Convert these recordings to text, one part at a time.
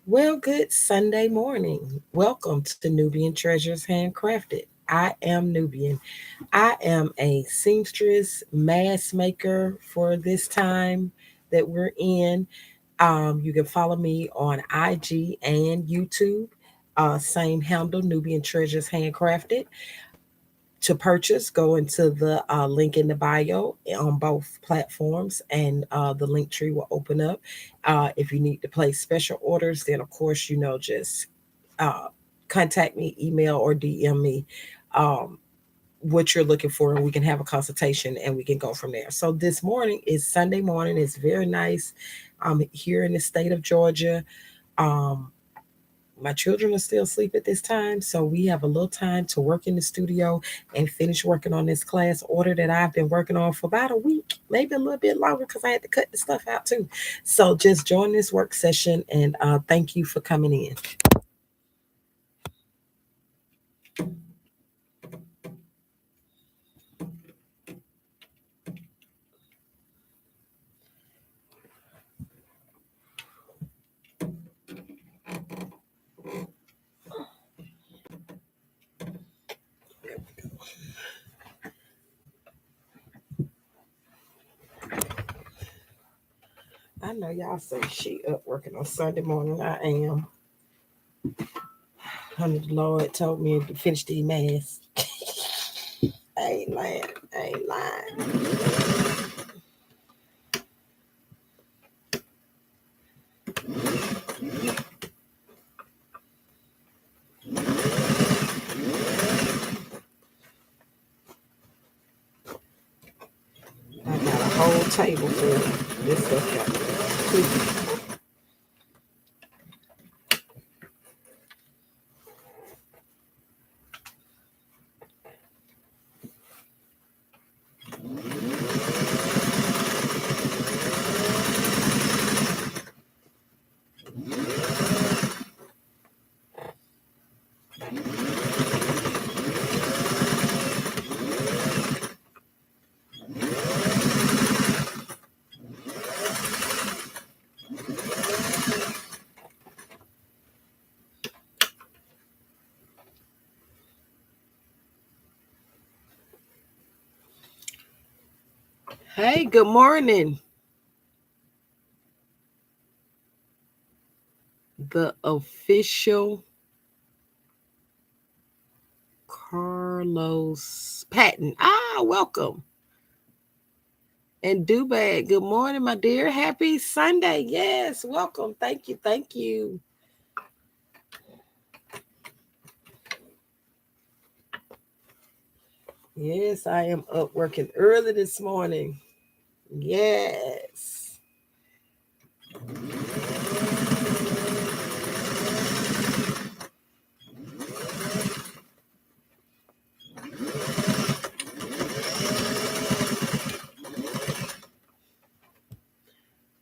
Well, good Sunday morning. Welcome to Nubian Treasures Handcrafted. I am Nubian. I am a seamstress, mask maker for this time that we're in. You can follow me on IG and YouTube. Same handle, Nubian Treasures Handcrafted. To purchase, go into the link in the bio on both platforms, and the link tree will open up. If you need to place special orders, then of course, just uh, contact me, email or DM me um, what you're looking for, and we can have a consultation and we can go from there. So this morning is Sunday morning. It's very nice. I'm here in the state of Georgia. Um, my children are still asleep at this time, so we have a little time to work in the studio and finish working on this class order that I've been working on for about a week, maybe a little bit longer because I had to cut the stuff out too. So just join this work session, and thank you for coming in. I know y'all say she up working on Sunday morning. I am. Honey, the Lord told me to finish the mass. I ain't lying. I ain't lying. I got a whole table full. This stuff got me. Hey, good morning. The official Carlos Patton. Welcome. And Dubag, good morning, my dear. Happy Sunday. Yes, welcome. Thank you. Thank you. Yes, I am up working early this morning. Yes.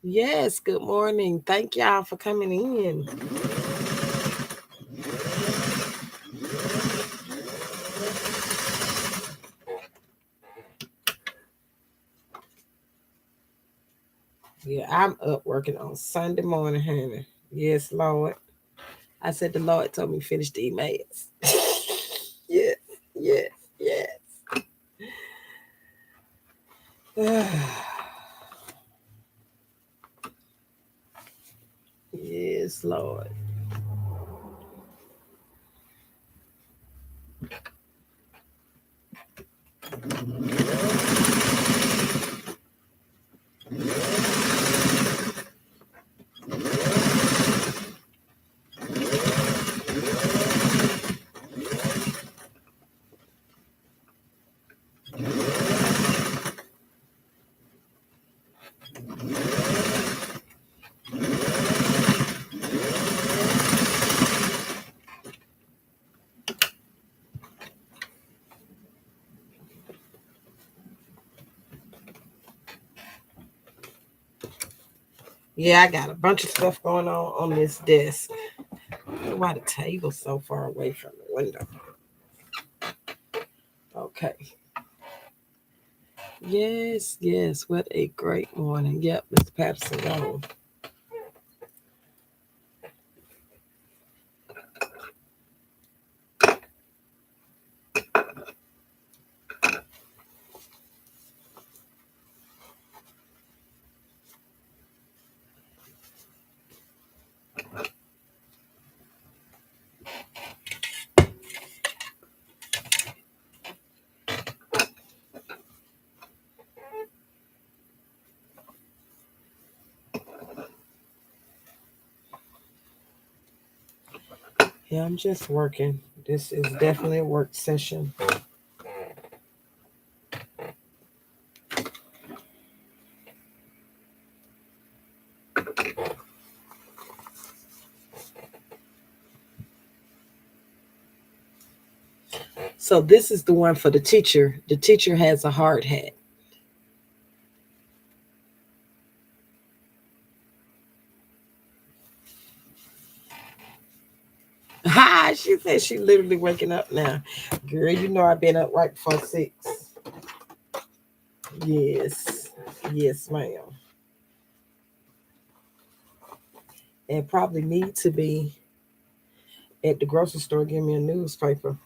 Yes, good morning. Thank y'all for coming in. Yeah, I'm up working on Sunday morning, honey. Yes, Lord. I said the Lord told me finish the emails. Yes, yes, yes. Yes, Lord. Yeah, I got a bunch of stuff going on this desk. I don't know why the table's so far away from the window. Okay. Yes, yes. What a great morning. Yep, Mr. Patterson gone. Yeah, I'm just working. This is definitely a work session. So this is the one for the teacher. The teacher has a hard hat. Ha! She said she literally waking up now. Girl, you know I've been up right before 6. Yes. Yes, ma'am. And probably need to be at the grocery store getting me a newspaper.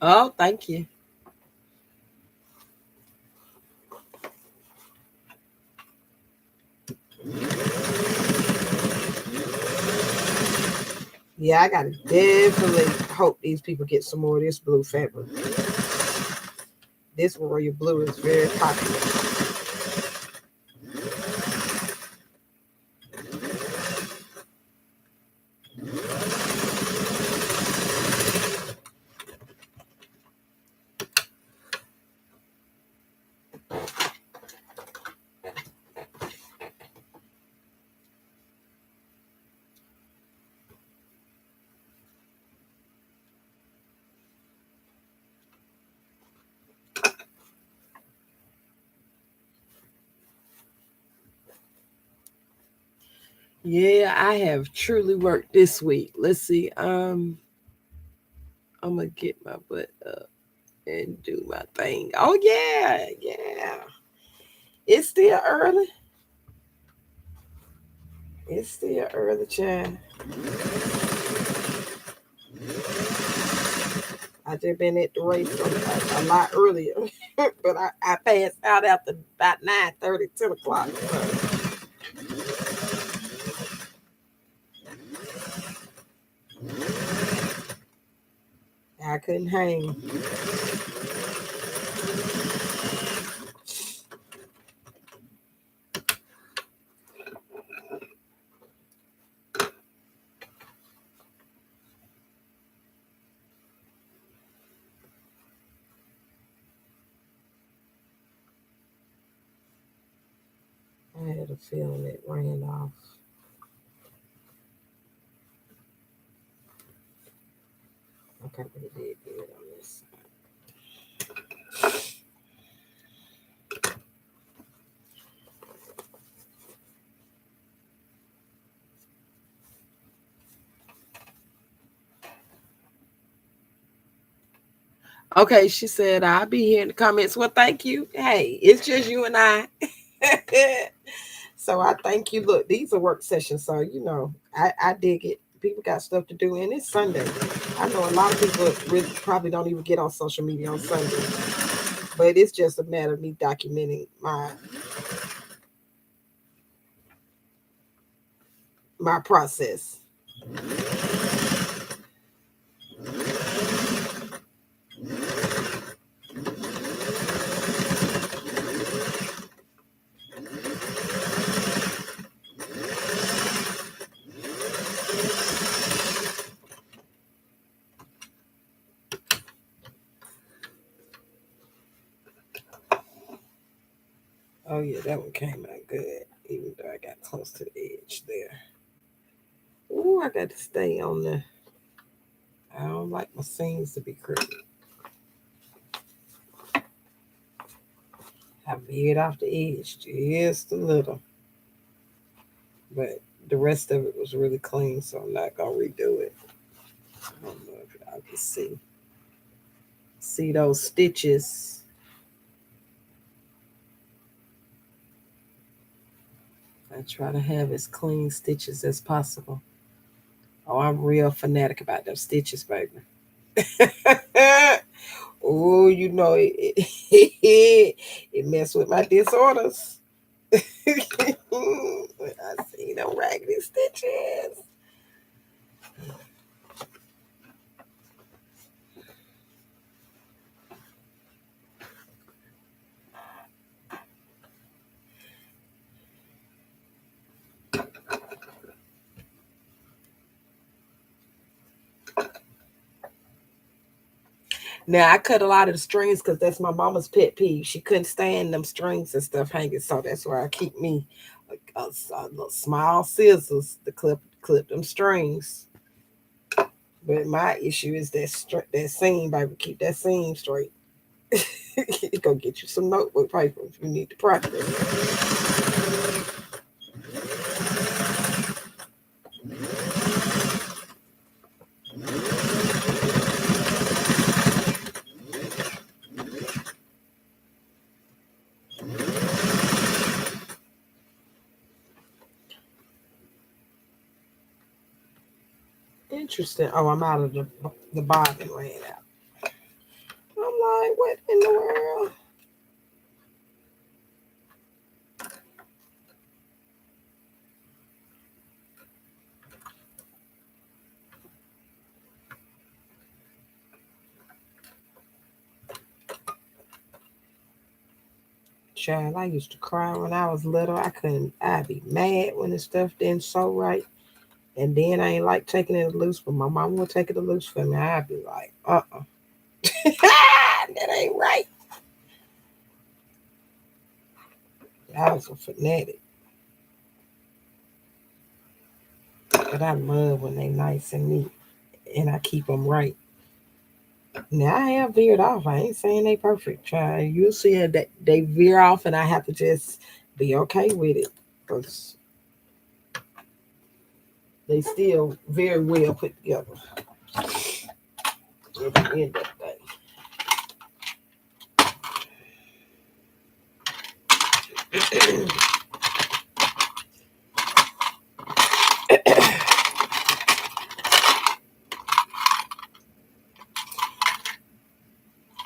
Oh, thank you. Yeah, I gotta definitely hope these people get some more of this blue fabric. This royal blue is very popular. Yeah, I have truly worked this week. Let's see. I'm gonna get my butt up and do my thing. Oh yeah, yeah. It's still early. It's still early, child. I just been at the race a lot earlier, but I passed out after about 9:30, 10 o'clock. So I couldn't hang. I had a feeling it ran off. Okay, but it did good on this. Okay, she said I'll be here in the comments. Well, thank you. Hey, it's just you and I. So I thank you. Look, these are work sessions, so I dig it. People got stuff to do, and it's Sunday. I know a lot of people really probably don't even get on social media on Sunday, but it's just a matter of me documenting my process. Oh yeah, that one came out good, even though I got close to the edge there. Ooh, I got to stay on the. I don't like my seams to be crooked. I veered off the edge just a little, but the rest of it was really clean, so I'm not gonna redo it. I don't know if y'all can see those stitches. I try to have as clean stitches as possible. Oh, I'm real fanatic about those stitches, baby. Oh, it messed with my disorders. I see no raggedy stitches. Now I cut a lot of the strings because that's my mama's pet peeve. She couldn't stand them strings and stuff hanging, so that's why I keep me little small scissors to clip them strings. But my issue is that seam, baby. Keep that seam straight. Go get you some notebook paper if you need to practice. Interesting. Oh, I'm out of the bobbin ran out. I'm like, what in the world? Child, I used to cry when I was little. I'd be mad when the stuff didn't sew right. And then I ain't like taking it loose, but my mom would take it loose for me. I'd be like, that ain't right. I was a fanatic. But I love when they nice and neat and I keep them right. Now I have veered off. I ain't saying they perfect. Child. You'll see it that they veer off and I have to just be okay with it. Because they still very well put together at the end of the day.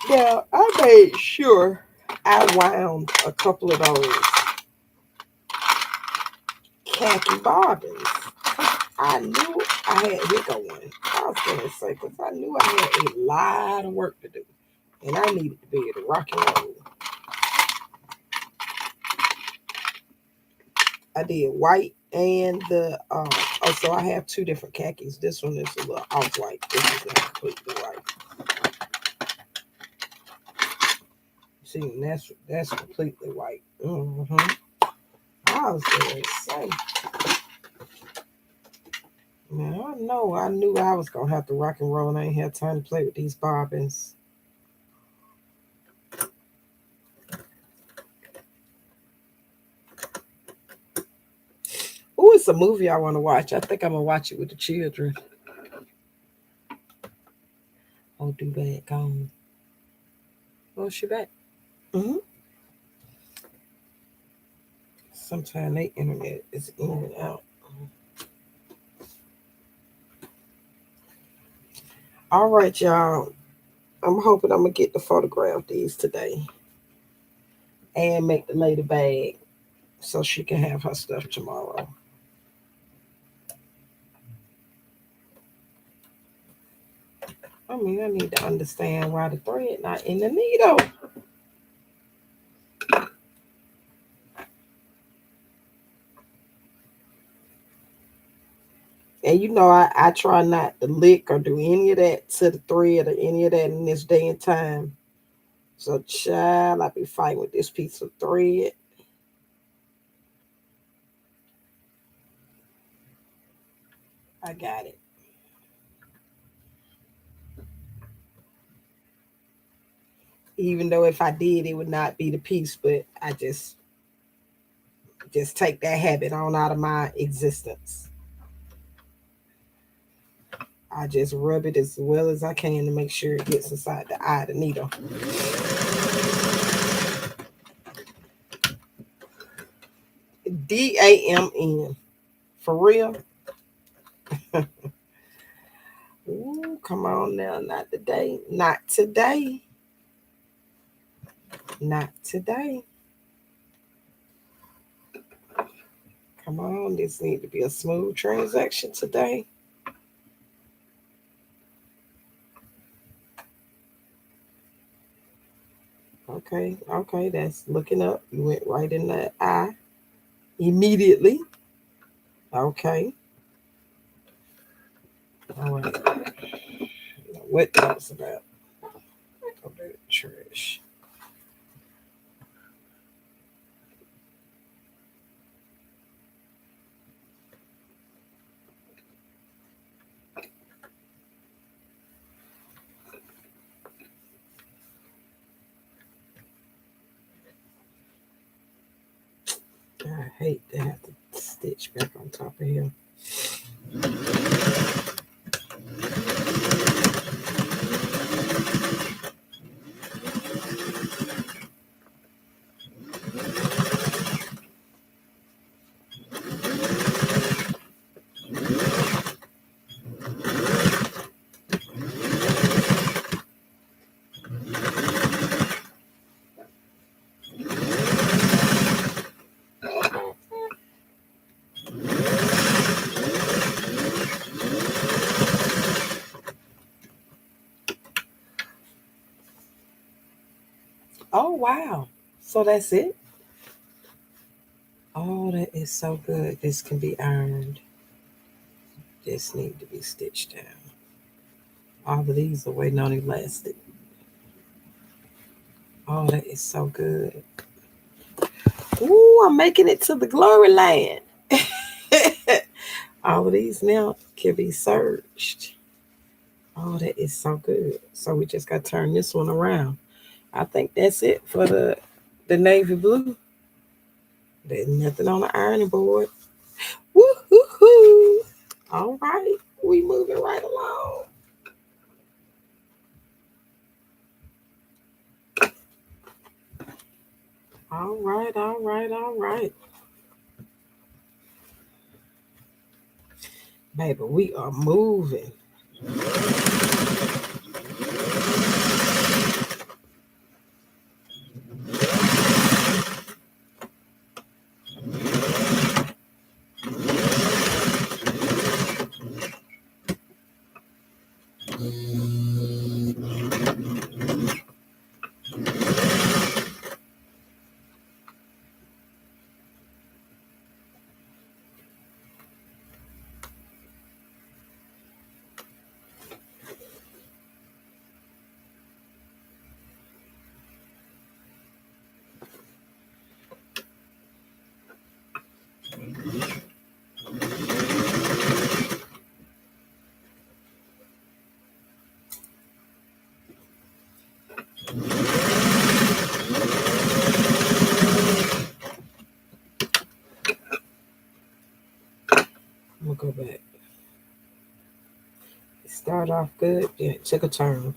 Now, I made sure I wound a couple of those khaki bobbins. I knew I had, here go one. I was going to say, because I knew I had a lot of work to do. And I needed to be able to rock and roll. I did white and so I have two different khakis. This one is a little off-white. This is not completely white. See, that's completely white. I was going to say. Now, I knew I was going to have to rock and roll and I ain't had time to play with these bobbins. Oh, it's a movie I want to watch. I think I'm going to watch it with the children. Oh, do bad, gone. Oh, she back. Mm-hmm. Sometimes the internet is in and out. All right, y'all. I'm hoping I'm going to get to photograph these today and make the lady bag so she can have her stuff tomorrow. I mean, I need to understand why the thread not in the needle. And I try not to lick or do any of that to the thread or any of that in this day and time. So, child, I be fighting with this piece of thread. I got it. Even though if I did, it would not be the piece, but I just take that habit on out of my existence. I just rub it as well as I can to make sure it gets inside the eye of the needle. DAMN. For real? Ooh, come on now. Not today. Not today. Not today. Come on, this need to be a smooth transaction today. Okay, okay, that's looking up. You went right in the eye immediately. Okay, all right. What else about? Go to the trash. I hate to have to stitch back on top of here. Oh wow! So that's it. Oh, that is so good. This can be ironed. This need to be stitched down. All of these are waiting on elastic. Oh, that is so good. Ooh, I'm making it to the glory land. All of these now can be searched. Oh, that is so good. So we just got to turn this one around. I think that's it for the navy blue. There's nothing on the ironing board. Woo hoo hoo. All right, we moving right along. All right, all right, all right. Baby, we are moving. I'm gonna go back. It started off good, then it took a turn.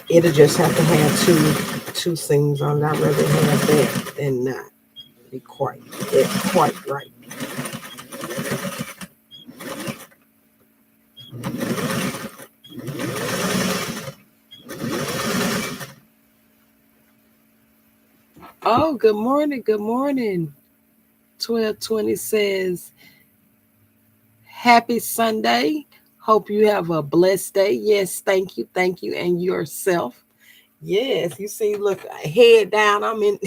It'll just have to have two seams on it. I'd rather have that than not be quite right. Oh, good morning, good morning. 1220 says, Happy Sunday. Hope you have a blessed day. Yes, thank you, and yourself. Yes, you see, look, head down. I'm in.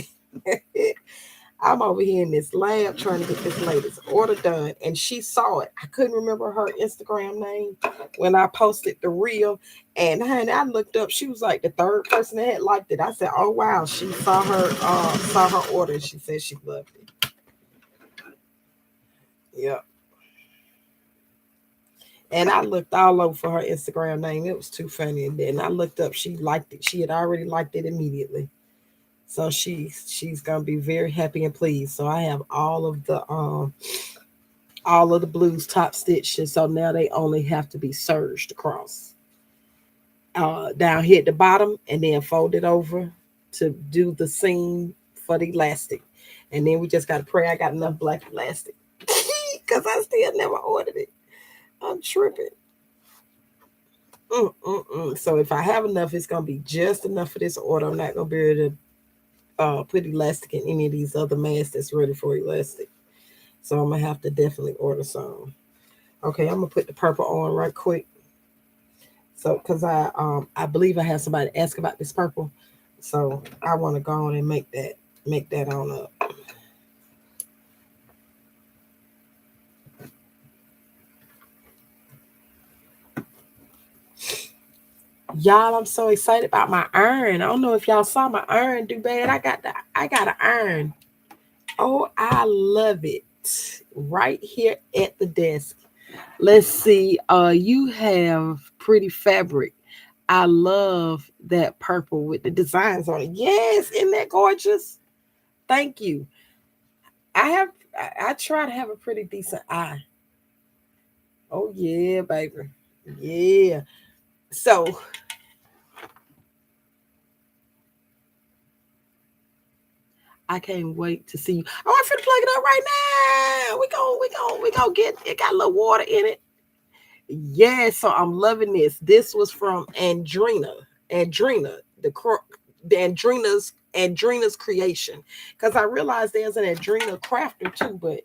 I'm over here in this lab trying to get this lady's order done, and she saw it. I couldn't remember her Instagram name when I posted the reel, and honey, I looked up. She was like the third person that had liked it. I said, "Oh wow!" She saw her order. And she said she loved it. Yeah, and I looked all over for her Instagram name. It was too funny, and then I looked up. She liked it. She had already liked it immediately. So she's gonna be very happy and pleased. So I have all of the blues top stitches. So now they only have to be serged across down here at the bottom and then fold it over to do the seam for the elastic. And then we just got to pray I got enough black elastic. Because I still never ordered it. I'm tripping. So if I have enough, it's gonna be just enough for this order. I'm not gonna be able to put elastic in any of these other masks that's ready for elastic. So I'm gonna have to definitely order some. Okay, I'm gonna put the purple on right quick. So because I believe I have somebody ask about this purple, so I want to go on and make that on up. Y'all, I'm so excited about my iron. I don't know if y'all saw my iron do bad. I got an iron. Oh, I love it. Right here at the desk. Let's see. You have pretty fabric. I love that purple with the designs on it. Yes, isn't that gorgeous? Thank you. I try to have a pretty decent eye. Oh yeah, baby. Yeah. So I can't wait to see you. Oh, I'm finna plug it up right now. We gonna get it. Got a little water in it. Yeah, so I'm loving this. This was from Andrina, the Andrina's creation. Because I realized there's an Andrina crafter too, but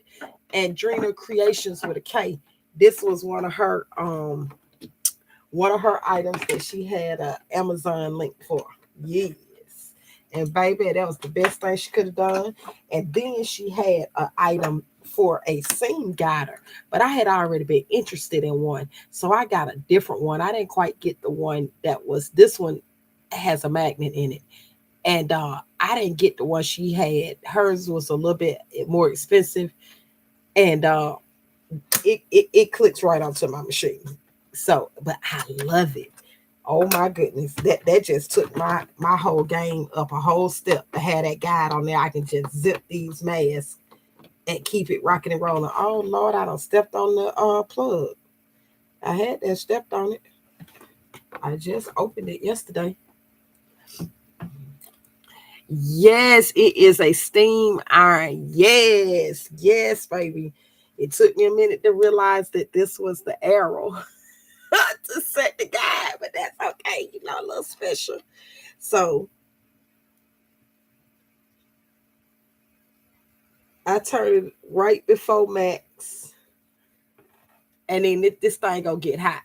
Andrina Creations with a K. This was one of her items that she had a Amazon link for. Yes. And baby, that was the best thing she could have done. And then she had an item for a seam guider, but I had already been interested in one. So I got a different one. I didn't quite get the one that was this one has a magnet in it. And I didn't get the one she had. Hers was a little bit more expensive. And it clicks right onto my machine. So, but I love it. Oh my goodness, that just took my whole game up a whole step to have that guide on there. I can just zip these masks and keep it rocking and rolling. Oh Lord, I don't stepped on the plug. I had that stepped on it. I just opened it yesterday. Yes, it is a steam iron. Yes, yes, baby. It took me a minute to realize that this was the arrow to set the guide, but that's okay. A little special. So I turned it right before max, and then this thing gonna get hot.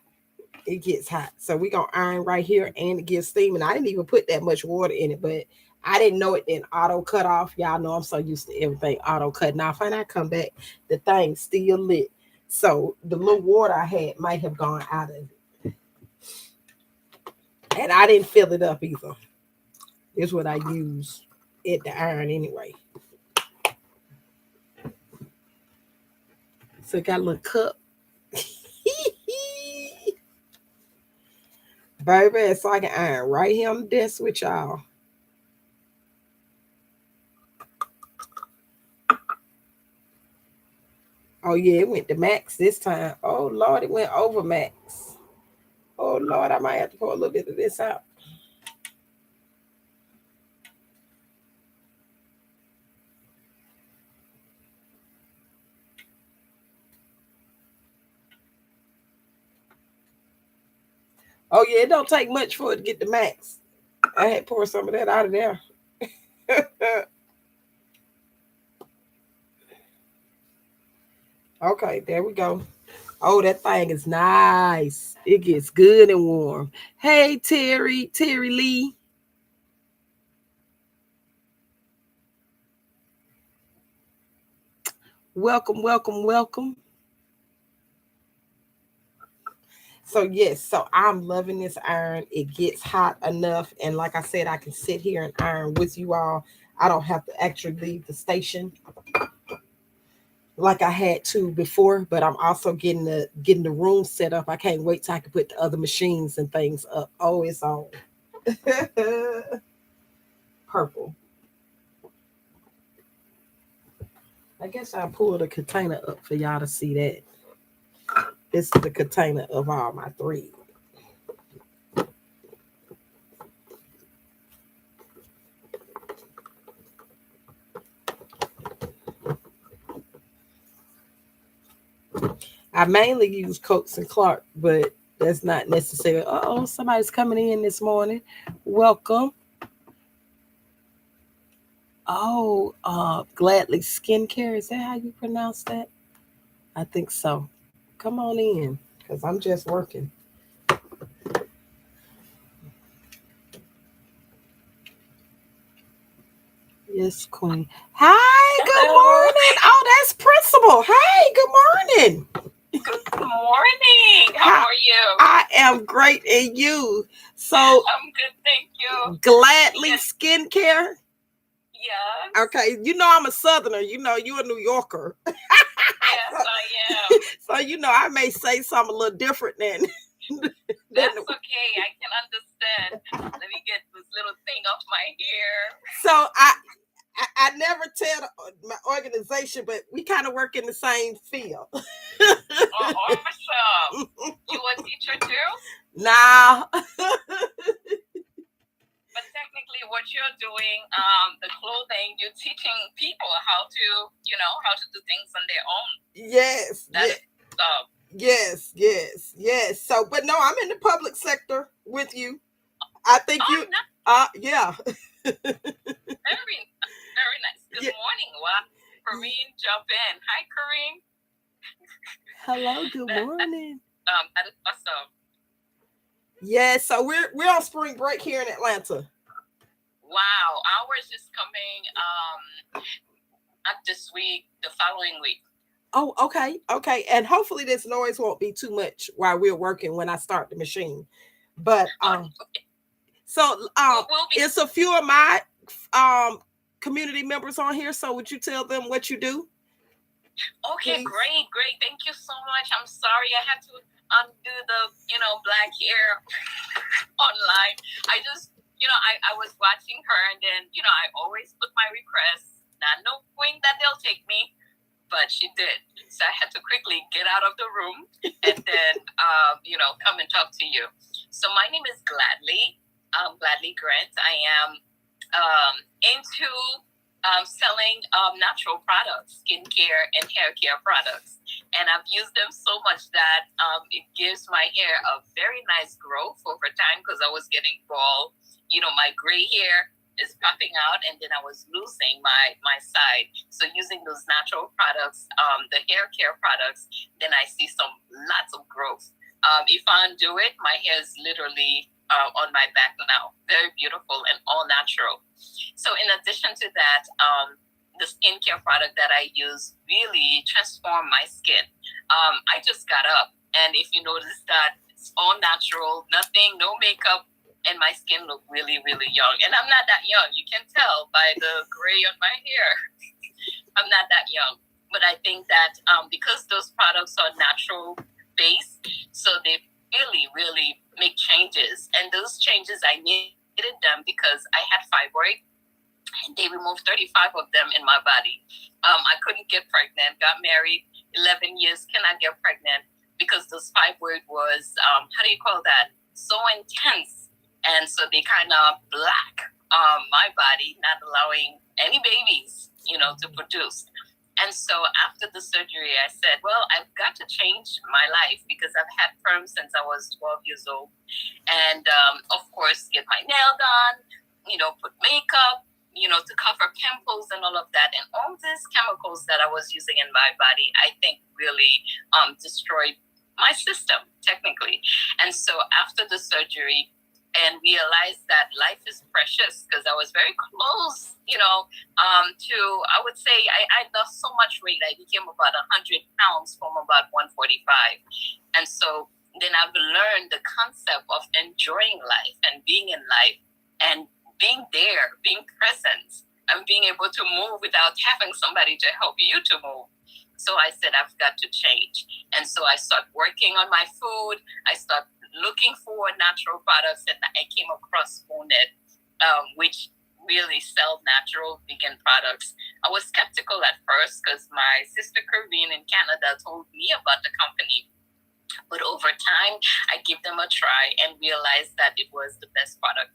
It gets hot, so we gonna iron right here, and it gets steam. And I didn't even put that much water in it, but I didn't know it then auto cut off. Y'all know I'm so used to everything auto cutting off, and I come back, the thing still lit. So the little water I had might have gone out of it, and I didn't fill it up either. It's what I use at the iron anyway. So it got a little cup. Baby, so I can iron right here on the desk with y'all. Oh yeah, it went to max this time. Oh Lord, it went over max. Oh Lord, I might have to pour a little bit of this out. Oh yeah, it don't take much for it to get the max. I had poured some of that out of there. Okay, there we go. Oh, that thing is nice. It gets good and warm. Hey Terry Lee. Welcome, welcome, welcome. So yes, so I'm loving this iron. It gets hot enough, and like I said, I can sit here and iron with you all. I don't have to actually leave the station like I had to before, but I'm also getting the room set up. I can't wait till I can put the other machines and things up. Oh, it's on. Purple. I guess I'll pull the container up for y'all to see that. This is the container of all my thread. I mainly use Coats and Clark, but that's not necessary. Oh, somebody's coming in this morning. Welcome. Oh, Gladly Skincare. Is that how you pronounce that? I think so. Come on in, because I'm just working. Yes, Queen. Hi, good Hello. morning. Oh, that's Principal. Hey, good morning. Good morning. How Hi, are you? I am great, and you? So, I'm good, thank you. Gladly Yes, Skincare. yes, Okay, you know I'm a Southerner. You know you're a New Yorker. yes, I am. So you know I may say something a little different than than. That's okay. I can understand. Let me get this little thing off my hair. So I never tell my organization, but we kind of work in the same field. Oh, awesome. You a teacher too? Nah. But technically, what you're doing, the clothing, you're teaching people how to, how to do things on their own. Yes, That yes, is awesome. yes. So, but no, I'm in the public sector with you. I think Oh, you. no, Yeah, very, very nice. Good yeah. morning. Well, Kareem, jump in. Hi, Kareem. Hello, good That's morning. that is awesome. Yeah, so we're on spring break here in Atlanta. Wow, ours is coming not this week, the following week. Oh, okay. And hopefully this noise won't be too much while we're working when I start the machine. But Oh, so we'll be it's a few of my um community members on here. So would you tell them what you do, okay. please? Great, great. Thank you so much. I'm sorry I had to undo the black hair online. I just I was watching her, and then I always put my requests, not knowing that they'll take me, but she did. So I had to quickly get out of the room and then, come and talk to you. So my name is Gladly, Gladly Grant. I am into selling natural products, skincare and hair care products. And I've used them so much that it gives my hair a very nice growth over time because I was getting bald. My gray hair is popping out, and then I was losing my side. So using those natural products, the hair care products, then I see some lots of growth. If I undo it, my hair is literally on my back now, very beautiful and all natural. So in addition to that, the skincare product that I use really transformed my skin. I just got up, and if you notice that it's all natural, nothing, no makeup, and my skin looked really, really young. And I'm not that young. You can tell by the gray on my hair. I'm not that young. But I think that because those products are natural based, so they really, really make changes. And those changes, I needed them because I had fibroid, and they removed 35 of them in my body. I couldn't get pregnant, got married 11 years, cannot get pregnant because this fibroid was, how do you call that? So intense. And so they kind of block my body, not allowing any babies, to produce. And so after the surgery, I said, well, I've got to change my life because I've had perm since I was 12 years old. And of course, get my nail done, put makeup, to cover pimples and all of that. And all these chemicals that I was using in my body, I think really destroyed my system, technically. And so after the surgery, and realized that life is precious because I was very close, to, I would say, I lost so much weight. I became about 100 pounds from about 145. And so then I've learned the concept of enjoying life and being in life and being there, being present, and being able to move without having somebody to help you to move. So I said, I've got to change. And so I started working on my food. I started looking for natural products, and I came across Monet, which really sell natural vegan products. I was skeptical at first because my sister Corinne in Canada told me about the company. But over time, I gave them a try and realized that it was the best product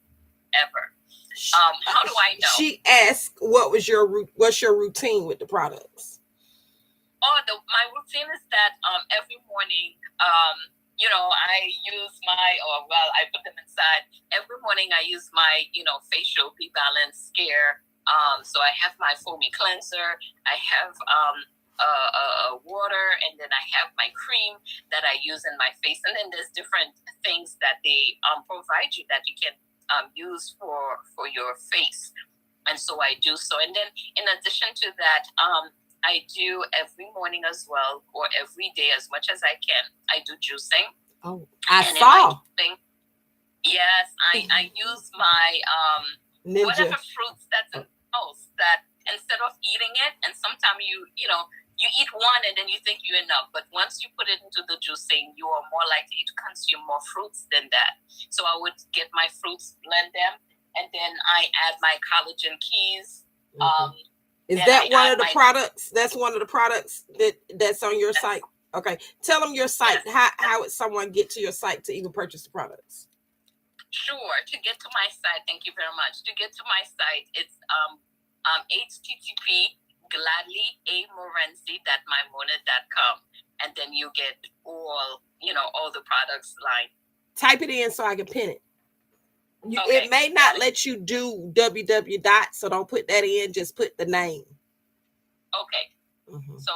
ever. How do I know? She asked, what's your routine with the products? My routine is that every morning, I use I put them inside. Every morning I use my, facial Be Balance Scare. So I have my foamy cleanser. I have water, and then I have my cream that I use in my face. And then there's different things that they provide you that you can use for your face. And so I do so. And then in addition to that, I do every morning as well, or every day as much as I can. I do juicing. Oh, I And in my saw. juicing, yes, I use my Ninja. whatever fruits that's in the house, that instead of eating it, and sometimes you eat one and then you think you're enough, but once you put it into the juicing, you are more likely to consume more fruits than that. So I would get my fruits, blend them, and then I add my collagen keys. Is Then that I one add of the my products? That's one of the products that's on your site. Okay, tell them your site. yes. How would someone get to your site to even purchase the products? Sure. To get to my site, thank you very much. To get to my site, it's http gladlyamorency.mymonad.com, and then you get all the products line. Type it in so I can pin it. Okay. It may not let you do www dot, so don't put that in. Just put the name. Okay. So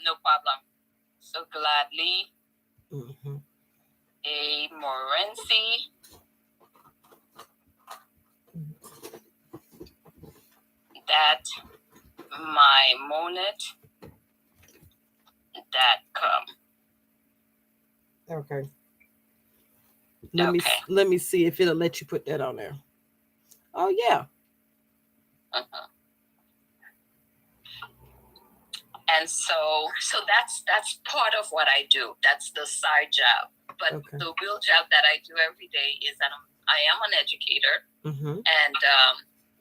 no problem. So Gladly A Morency that mymonad.com. Okay. Okay. Let me see if it'll let you put that on there. Oh yeah. And so that's part of what I do. That's the side job. But the real job that I do every day is that I am an educator and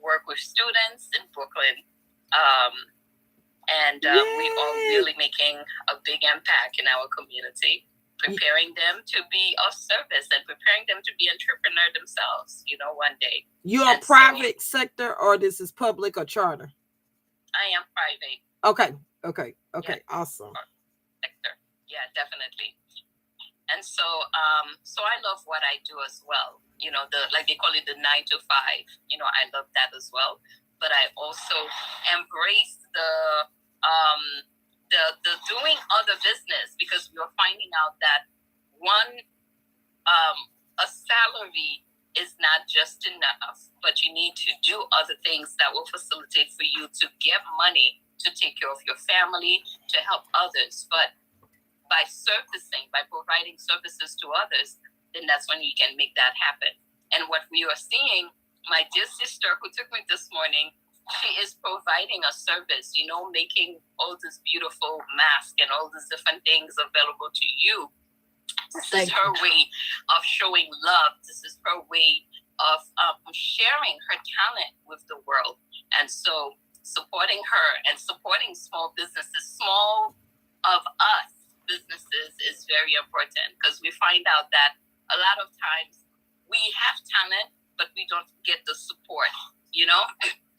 work with students in Brooklyn. And we are really making a big impact in our community, preparing them to be of service and preparing them to be entrepreneur themselves, one day. You are private sector, or this is public or charter? I am private. Okay. Yeah. Awesome. Sector. Yeah, definitely. And so I love what I do as well. They call it the 9 to 5. I love that as well. But I also embrace the doing other business, because we are finding out that a salary is not just enough, but you need to do other things that will facilitate for you to get money to take care of your family, to help others. But by providing services to others, then that's when you can make that happen. And what we are seeing, my dear sister who took me this morning, she is providing a service, making all this beautiful mask and all these different things available to you. This is her way of showing love. This is her way of sharing her talent with the world. And so supporting her and supporting small businesses, small of us businesses, is very important, because we find out that a lot of times we have talent, but we don't get the support,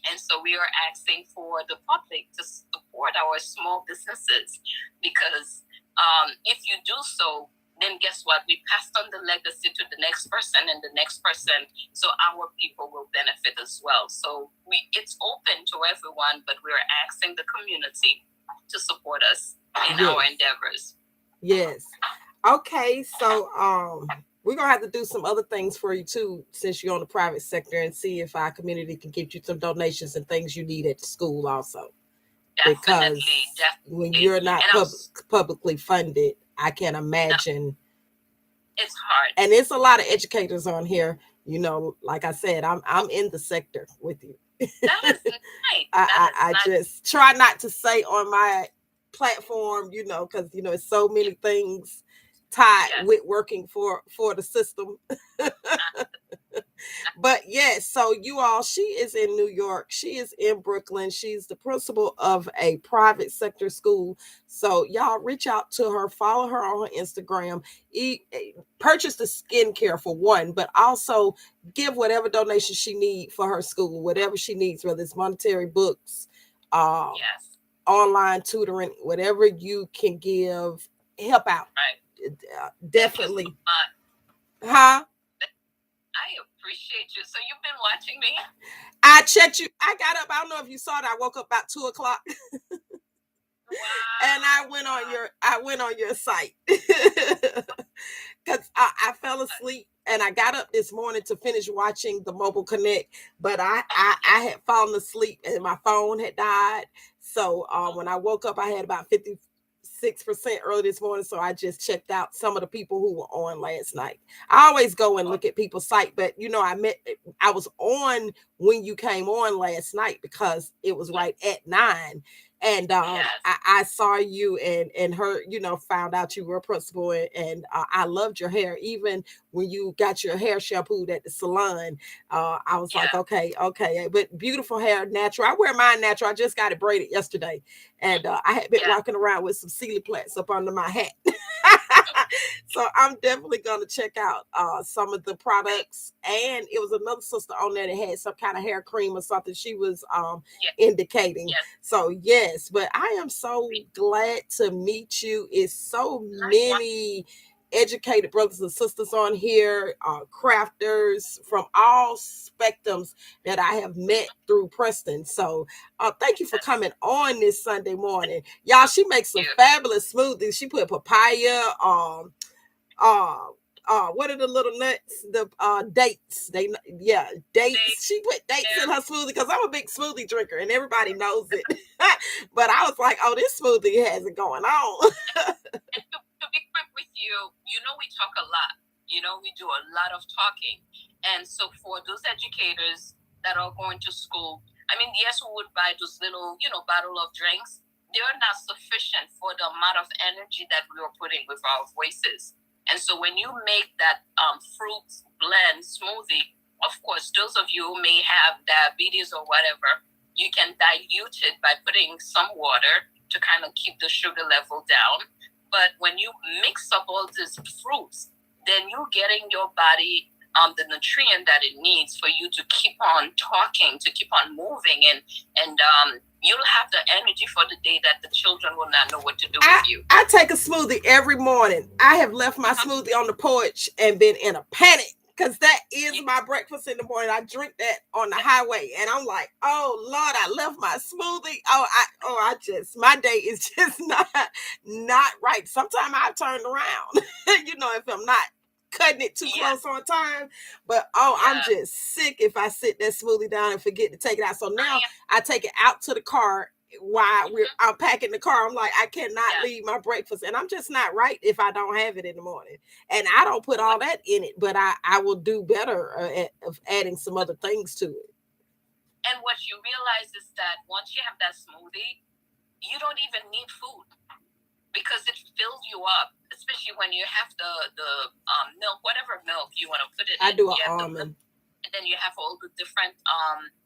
And so we are asking for the public to support our small businesses, because if you do so, then guess what? We passed on the legacy to the next person and the next person, so our people will benefit as well. So it's open to everyone, but we're asking the community to support us in our endeavors. Yes. Okay, so we're gonna have to do some other things for you too, since you're on the private sector, and see if our community can get you some donations and things you need at the school also. Definitely. When you're not publicly funded, I can imagine it's hard. And there's a lot of educators on here. Like I said, I'm in the sector with you. That is nice. I just try not to say on my platform, because it's so many things tied with working for the system. But yes, so she is in New York. She is in Brooklyn. She's the principal of a private sector school. So y'all reach out to her, follow her on her Instagram, purchase the skincare for one, but also give whatever donation she needs for her school, whatever she needs, whether it's monetary, books, online tutoring, whatever you can give, help out. Right. Thank you so Definitely. much. Huh? I appreciate you. So you've been watching me? I checked you. I got up. I don't know if you saw it. I woke up about 2 o'clock. And I Wow. went on Wow. your site. Because I fell asleep and I got up this morning to finish watching the Mobile Connect, but I Yes. had fallen asleep and my phone had died. So Oh, when I woke up, I had about 56% early this morning. So I just checked out some of the people who were on last night. I always go and oh, look at people's site, but I was on when you came on last night because it was yes. right at 9. And Yes. I saw you and her, found out you were a principal, and I loved your hair. Even when you got your hair shampooed at the salon, I was like, Yeah. okay, okay, but beautiful hair, natural. I wear mine natural. I just got it braided yesterday, and I had been Yeah. walking around with some Sealy plants up under my hat. So I'm definitely gonna check out some of the Thank. products. And it was another sister on there that had some kind of hair cream or something she was Yes. indicating. Yes. So yes, but I am so glad to meet you. It's so Likewise. many educated brothers and sisters on here, crafters from all spectrums that I have met through Preston. So thank you for Yes. coming on this Sunday morning. Y'all, she makes some You. fabulous smoothies. She put papaya, uh what are the little nuts, the dates, Thank dates. She put dates in you. her smoothie because I'm a big smoothie drinker and everybody knows it. But I was like, oh, this smoothie has it going on. And to be frank with you, we talk a lot. We do a lot of talking. And so for those educators that are going to school, I mean, yes, we would buy those little, bottle of drinks. They are not sufficient for the amount of energy that we are putting with our voices. And so when you make that fruit blend smoothie, of course, those of you who may have diabetes or whatever, you can dilute it by putting some water to kind of keep the sugar level down. But when you mix up all these fruits, then you're getting your body the nutrient that it needs for you to keep on talking, to keep on moving, and you'll have the energy for the day that the children will not know what to do I with you. I take a smoothie every morning. I have left my smoothie on the porch and been in a panic because that is Yeah, my breakfast in the morning. I drink that on the highway, and I'm like, oh Lord, I left my smoothie. I just my day is just not right. Sometimes I turn around, if I'm not cutting it too yeah, close on time. But I'm yeah. just sick if I sit that smoothie down and forget to take it out. So I now am. I take it out to the car while we're Mhm. unpacking the car. I'm like, I cannot Yeah. leave my breakfast, and I'm just not right if I don't have it in the morning. And I don't put all What that in it, but I will do better of adding some other things to it. and what you realize is that once you have that smoothie, you don't even need food because it fills you up, especially when you have the milk, whatever milk you want to put it I in. do an You have the milk, almond. and then you have all the different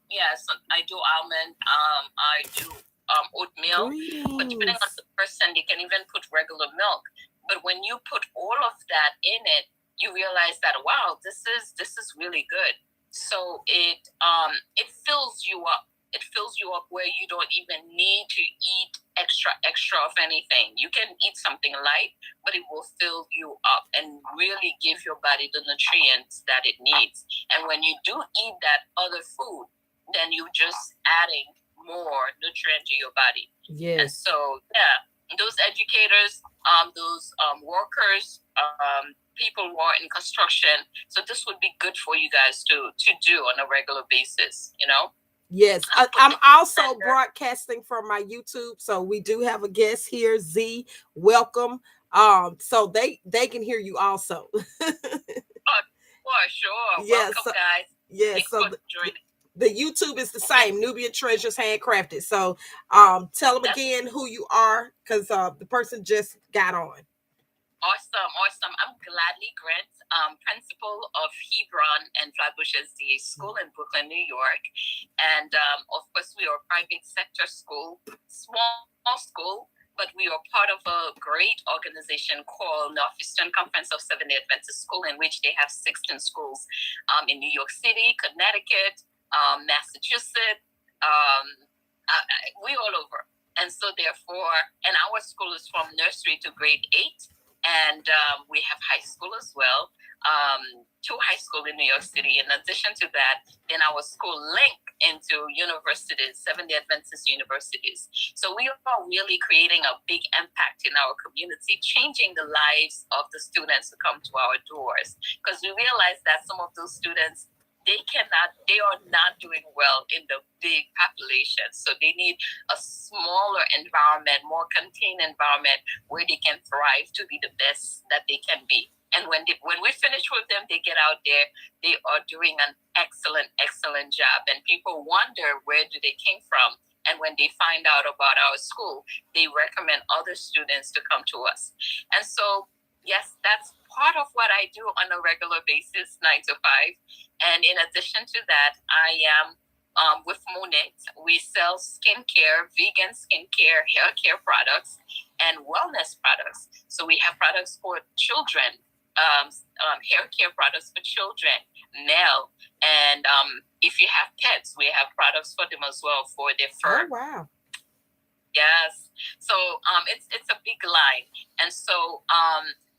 yes, I do almond, I do oatmeal, but depending on Greetings. the person, they can even put regular milk. But when you put all of that in it, you realize that wow, this is really good. So it fills you up. It fills you up where you don't even need to eat extra of anything. You can eat something light, but it will fill you up and really give your body the nutrients that it needs. And when you do eat that other food, then you're just adding more nutrient to your body. And Yes. so, yeah, those educators, those workers, people who are in construction. So this would be good for you guys to do on a regular basis. Yes, I'm I'm putting also under. broadcasting from my YouTube, so we do have a guest here. Z, welcome. So they can hear you also. Oh, for sure. Yes, Welcome, guys. yes. Thanks So for joining. the YouTube is the same, Nubian Treasures Handcrafted. So tell them That's again who you are, because the person just got on. awesome. Awesome. I'm Gladly Grant, principal of Hebron and Flatbush SDA School in Brooklyn, New York. And of course, we are a private sector school, small school, but we are part of a great organization called Northeastern Conference of Seventh-day Adventist School, in which they have 16 schools in New York City, Connecticut, Massachusetts. Um, we all over. And so therefore, and our school is from nursery to grade 8, and we have high school as well. Two high school in New York City. In addition to that, then our school link into universities, Seventh-day Adventist universities. So we are really creating a big impact in our community, changing the lives of the students who come to our doors. Because we realize that some of those students, they are not doing well in the big population. So they need a smaller environment, more contained environment where they can thrive to be the best that they can be. And when we finish with them, they get out there, they are doing an excellent job. And people wonder, where do they came from? And when they find out about our school, they recommend other students to come to us. And so, yes, that's part of what I do on a regular basis, 9 to 5. And in addition to that, I am with Monit. We sell skincare, vegan skincare, hair care products, and wellness products. So we have products for children, hair care products for children, male, and if you have pets, we have products for them as well for their fur. Oh, wow. Yes. So it's a big line, and so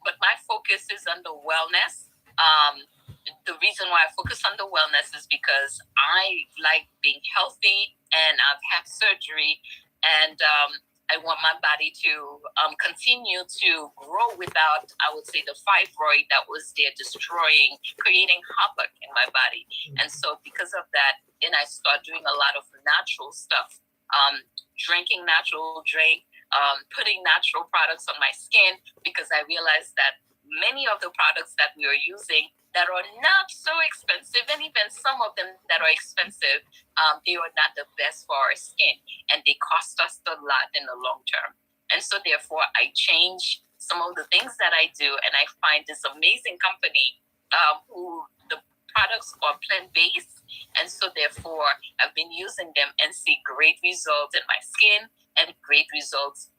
but my focus is on the wellness. The reason why I focus on the wellness is because I like being healthy, and I've had surgery, and I want my body to continue to grow without, I would say, the fibroid that was there destroying, creating havoc in my body. And so because of that, then I start doing a lot of natural stuff, drinking natural drink, putting natural products on my skin, because I realized that many of the products that we are using that are not so expensive, and even some of them that are expensive, they are not the best for our skin, and they cost us a lot in the long term. And so therefore, I change some of the things that I do, and I find this amazing company who the products are plant-based, and so therefore, I've been using them and see great results in my skin and great results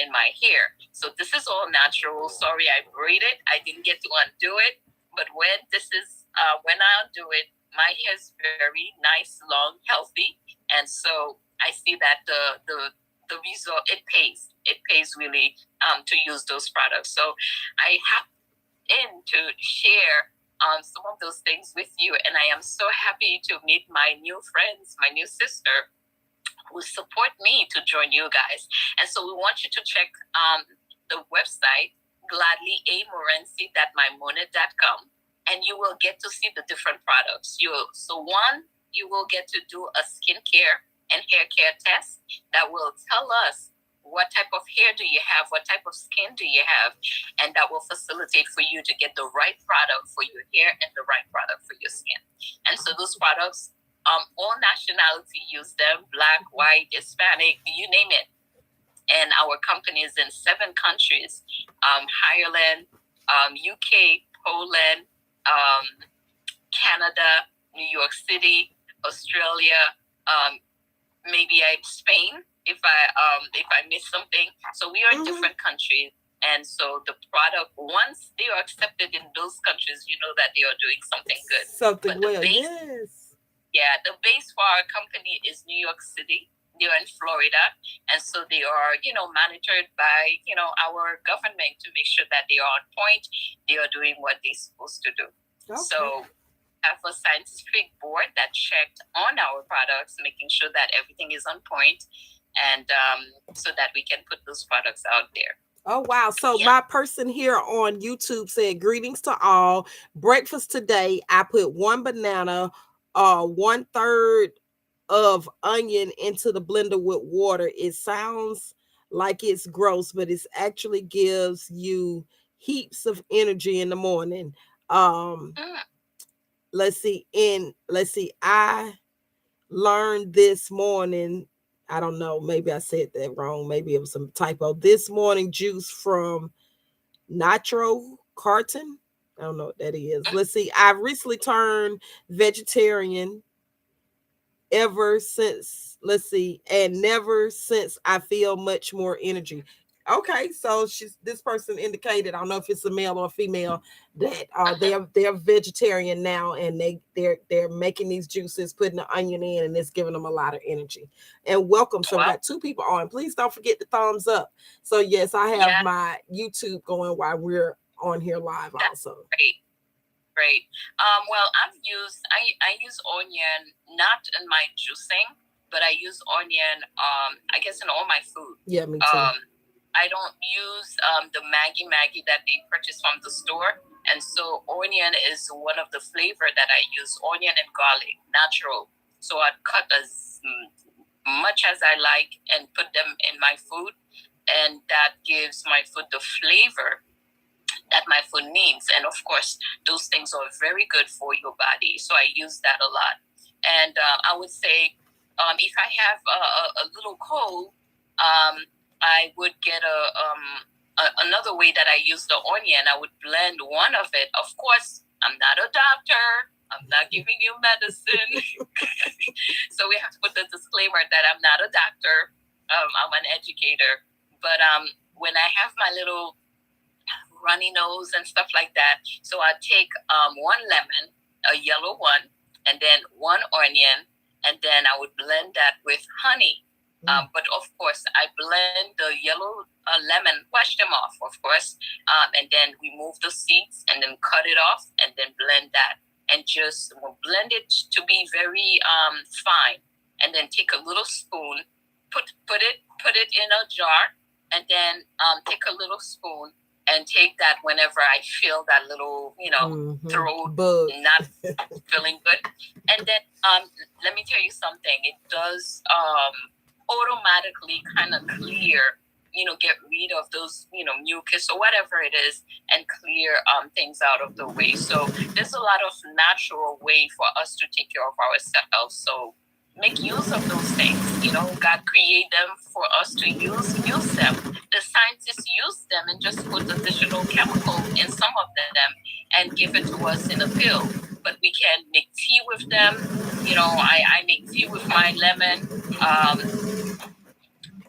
in my hair. So this is all natural. Sorry, I braided. I didn't get to undo it. But when I undo it, my hair is very nice, long, healthy. And so I see that the result, it pays. It pays really to use those products. So I have to share some of those things with you. And I am so happy to meet my new friends, my new sister, who support me to join you guys. And so we want you to check the website, gladlyamorency.mymonit.com, and you will get to see the different products. You will get to do a skincare and hair care test that will tell us what type of hair do you have, what type of skin do you have, and that will facilitate for you to get the right product for your hair and the right product for your skin. And so those products, all nationality use them, Black, white, Hispanic, you name it. And our company is in 7 countries, Ireland, UK, Poland, Canada, New York City, Australia, maybe Spain, if I miss something. So we are in different countries. And so the product, once they are accepted in those countries, you know that they are doing something good. Something well, yes. Yeah, the base for our company is New York City. They're in Florida, and so they are, monitored by, our government to make sure that they are on point. They are doing what they're supposed to do. Okay. So have a scientific board that checked on our products, making sure that everything is on point, and so that we can put those products out there. Oh, wow. So my person here on YouTube said, greetings to all. Breakfast today, I put 1 banana, 1/3 of onion into the blender with water. It sounds like it's gross, but it actually gives you heaps of energy in the morning. Let's see. I learned this morning. I don't know. Maybe I said that wrong. Maybe it was some typo. This morning juice from Nitro Carton. I don't know what that is. Let's see. I recently turned vegetarian ever since. Let's see. And never since I feel much more energy. Okay, so this person indicated, I don't know if it's a male or a female, that they're vegetarian now, and they're making these juices, putting the onion in, and it's giving them a lot of energy. And welcome. So we Well, got two people on. Please don't forget the thumbs up. So yes, I have yeah, my YouTube going while we're on here live that's also. great. Great. Well, I use onion not in my juicing, but I use onion. I guess in all my food. Yeah, me too. I don't use the Maggie that they purchase from the store, and so onion is one of the flavor that I use. Onion and garlic, natural. So I'd cut as much as I like and put them in my food, and that gives my food the flavor that my food needs. And of course, those things are very good for your body. So I use that a lot. And I would say if I have a little cold, I would get another way that I use the onion. I would blend one of it. Of course, I'm not a doctor. I'm not giving you medicine. So we have to put the disclaimer that I'm not a doctor. I'm an educator. But when I have my little runny nose and stuff like that. So I take one lemon, a yellow one, and then one onion, and then I would blend that with honey. But of course, I blend the yellow lemon, wash them off, of course, and then remove the seeds and then cut it off and then blend that and just blend it to be very fine. And then take a little spoon, put it in a jar, and then take a little spoon and take that whenever I feel that little, throat Bug. not feeling good. And then let me tell you something. It does automatically kind of clear, get rid of those, mucus or whatever it is, and clear things out of the way. So there's a lot of natural way for us to take care of ourselves. So make use of those things. God created them for us to use them. The scientists use them and just put additional chemical in some of them and give it to us in a pill. But we can make tea with them. I make tea with my lemon.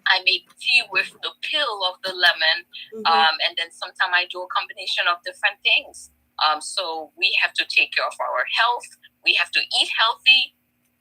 I make tea with the peel of the lemon, and then sometimes I do a combination of different things. So we have to take care of our health. We have to eat healthy.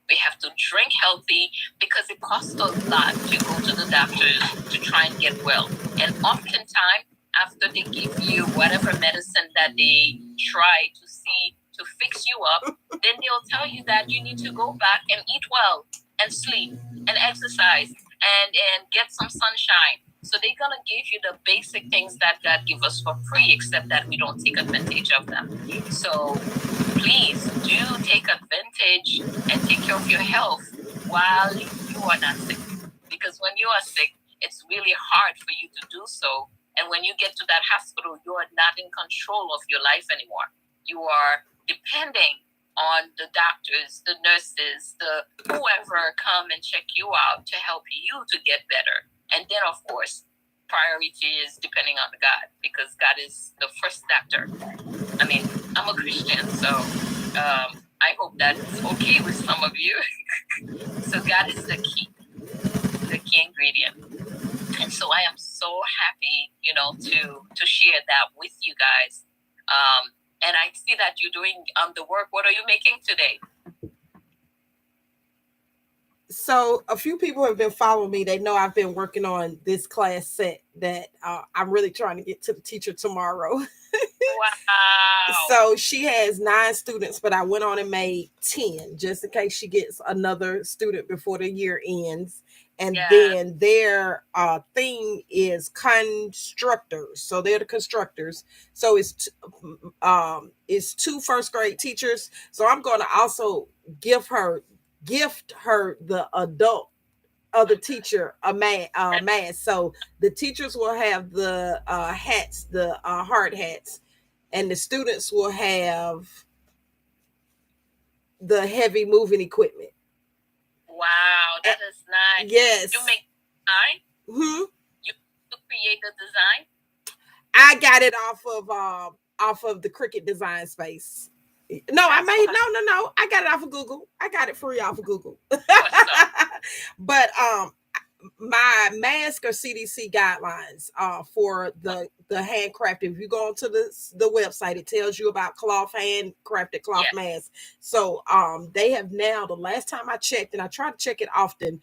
We have to drink healthy because it costs a lot to go to the doctors to try and get well. And oftentimes, after they give you whatever medicine that they try to see to fix you up, then they'll tell you that you need to go back and eat well and sleep and exercise and get some sunshine. So they're going to give you the basic things that God gives us for free, except that we don't take advantage of them. So please do take advantage and take care of your health while you are not sick. Because when you are sick, it's really hard for you to do so. And when you get to that hospital, you are not in control of your life anymore. You are depending on the doctors, the nurses, the whoever come and check you out to help you to get better. And then, of course, priority is depending on God, because God is the first doctor. I mean, I'm a Christian, so I hope that's okay with some of you. So God is the key ingredient. And so I am so happy, to share that with you guys. And I see that you're doing the work. What are you making today? So a few people have been following me. They know I've been working on this class set that I'm really trying to get to the teacher tomorrow. Wow. So she has 9 students, but I went on and made 10 just in case she gets another student before the year ends. And then their thing is constructors. So they're the constructors. So it's 2 first grade teachers. So I'm going to also gift her the adult other teacher a mask. So the teachers will have the hats, the hard hats, and the students will have the heavy moving equipment. Wow, that is nice. Yes. You make design? You create the design? I got it off of the Cricut Design Space. No, I made no. I got it off of Google. I got it free off of Google. But my mask or CDC guidelines for the handcrafted. If you go onto the website, it tells you about cloth handcrafted cloth Yes. masks. So they have now, the last time I checked, and I try to check it often,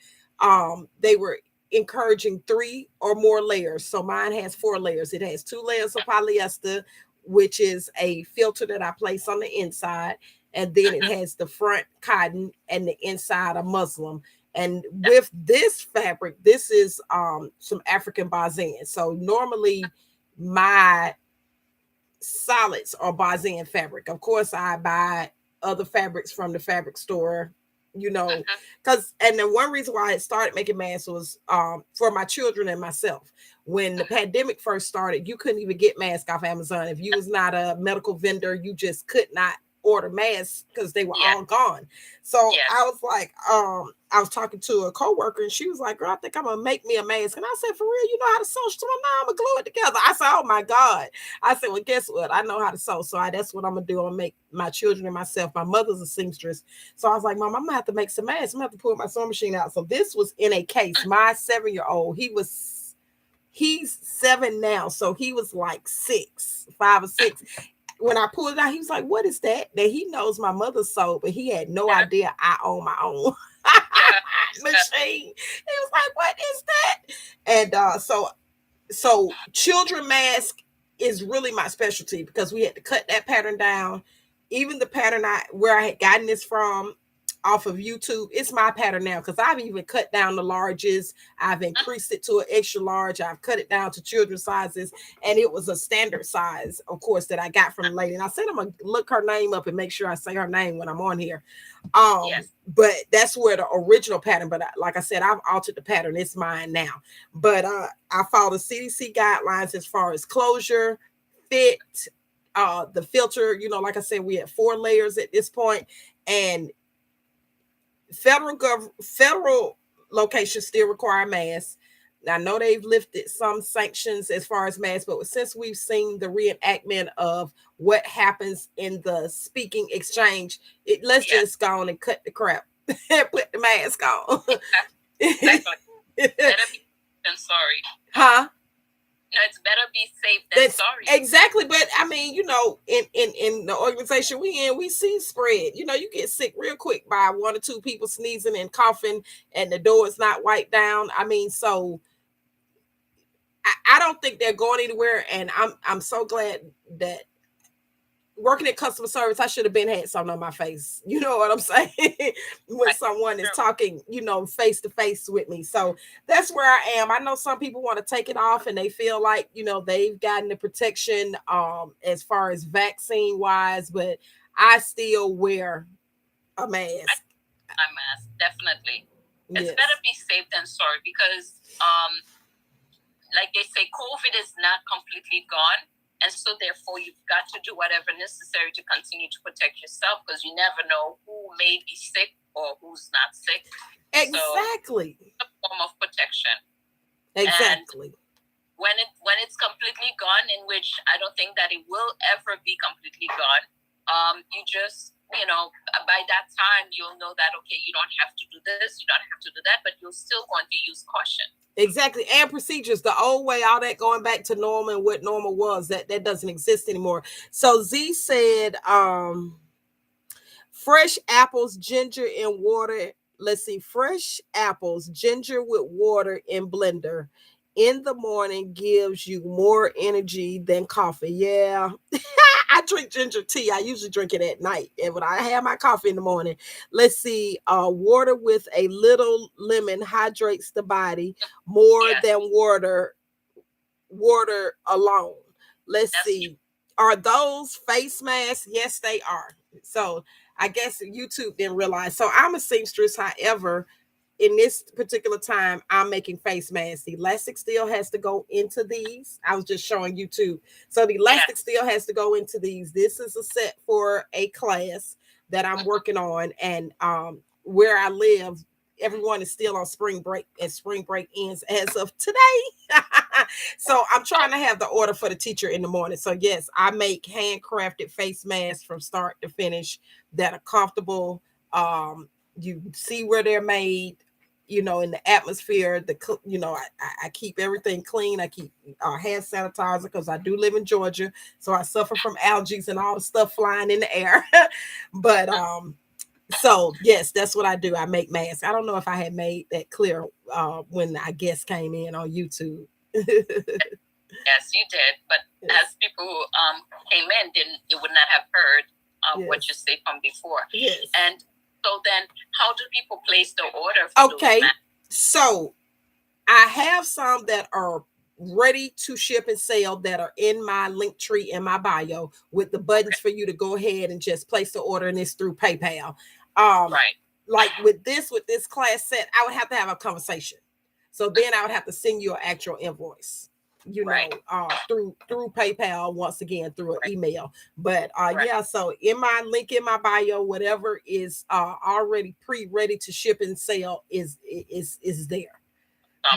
they were encouraging 3 or more layers. So mine has 4 layers. It has 2 layers of polyester, which is a filter that I place on the inside, and then it Mm-hmm. has the front cotton and the inside a muslin. And with this fabric, this is some African bazin. So normally my solids are bazin fabric. Of course, I buy other fabrics from the fabric store, you know, Mm-hmm. because and the one reason why I started making masks was for my children and myself. When the pandemic first started, you couldn't even get masks off Amazon. If you was not a medical vendor, you just could not order masks because they were Yes. all gone. So I Yes. was like, I was talking to a coworker and she was like, "Girl, I think I'm gonna make me a mask." And I said, "For real, you know how to sew?" She said, "No, I'm gonna glue it together." I said, "Oh my God." I said, "Well, guess what? I know how to sew, so that's what I'm gonna do. I'm gonna make my children and myself. My mother's a seamstress, so I was like, Mom, I'm gonna have to make some masks. I'm gonna have to pull my sewing machine out." So this was in a case. My 7-year-old, he's 7 now, so he was like 6, 5 or 6. When I pulled it out, he was like, "What is that?" That he knows my mother sewed, but he had no Yeah. idea I own my own Yeah. machine. He was like, "What is that?" And so children mask is really my specialty because we had to cut that pattern down. Even the pattern where I had gotten this from off of YouTube, it's my pattern now because I've even cut down the larges. I've increased it to an extra large. I've cut it down to children's sizes, and it was a standard size, of course, that I got from the lady. And I said I'm gonna look her name up and make sure I say her name when I'm on here. Yes. But that's where the original pattern. But like I said, I've altered the pattern. It's mine now. But I follow the CDC guidelines as far as closure, fit, the filter. Like I said, we had 4 layers at this point, and federal locations still require masks. I know they've lifted some sanctions as far as masks, but since we've seen the reenactment of what happens in the speaking exchange, let's Yes. just go on and cut the crap and put the mask on. Exactly. Better be safe than sorry. Huh? No, it's better be safe than That's sorry. exactly. But I mean, in the organization we see spread. You get sick real quick by 1 or 2 people sneezing and coughing, and the door is not wiped down. I mean, so I don't think they're going anywhere, and I'm so glad that working at customer service, I should have been had something on my face. You know what I'm saying? When Right. someone is True. talking, face to face with me. So that's where I am. I know some people want to take it off and they feel like, they've gotten the protection as far as vaccine wise, but I still wear a I mask. I mask definitely. It's better Yes. be safe than sorry because like they say, COVID is not completely gone. And so, therefore, you've got to do whatever necessary to continue to protect yourself because you never know who may be sick or who's not sick. So, Exactly. it's a form of protection. And Exactly. when it's completely gone, in which I don't think that it will ever be completely gone, you just, by that time, you'll know that, okay, you don't have to do this, you don't have to do that, but you're still going to use caution. Exactly. And procedures, the old way, all that going back to normal and what normal was, that doesn't exist anymore. So Z said, fresh apples, ginger, and water. Let's see, fresh apples, ginger with water in blender in the morning gives you more energy than coffee. Yeah. I drink ginger tea. I usually drink it at night. And when I have my coffee in the morning, let's see, water with a little lemon hydrates the body more Yes, than water alone. Let's that's true. see. Are those face masks? Yes, they are. So I guess YouTube didn't realize. So I'm a seamstress. However, in this particular time, I'm making face masks. The elastic still has to go into these. I was just showing YouTube. So the elastic Yes. still has to go into these. This is a set for a class that I'm Mm-hmm. working on. And where I live, everyone is still on spring break, and spring break ends as of today. So I'm trying to have the order for the teacher in the morning. So yes, I make handcrafted face masks from start to finish that are comfortable. You see where they're made. in the atmosphere. I keep everything clean. I keep hand sanitizer because I do live in Georgia, so I suffer from allergies and all the stuff flying in the air. But so yes, that's what I do. I make masks. I don't know if I had made that clear when I guest came in on YouTube. Yes, you did. But Yes. as people came in, they would not have heard what Yes. you say from before. Yes. And so then, how do people place the order for those Okay. masks? So I have some that are ready to ship and sell that are in my link tree in my bio with the buttons for you to go ahead and just place the order, and it's through PayPal. Right. Like with this class set, I would have to have a conversation. So then I would have to send you an actual invoice, Right. through PayPal, once again through an Right. email. But Right. yeah, so in my link in my bio, whatever is already ready to ship and sell is there.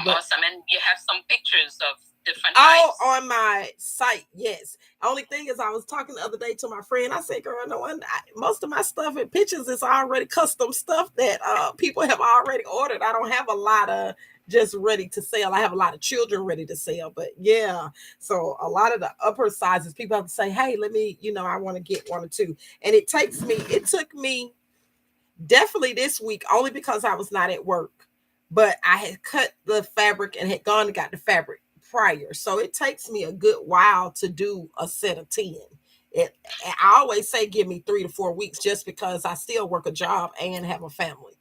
But Awesome. And you have some pictures of different all types. on my site, yes. Only thing is, I was talking the other day to my friend. I said, "Girl, no one. Most of my stuff and pictures is already custom stuff that people have already ordered. I don't have a lot of just ready to sell. I have a lot of children ready to sell, but yeah. So a lot of the upper sizes, people have to say, "Hey, let me. I want to get one or two." And it took me definitely this week only because I was not at work, but I had cut the fabric and had gone and got the fabric prior. So it takes me a good while to do a set of 10. It, I always say give me 3 to 4 weeks just because I still work a job and have a family.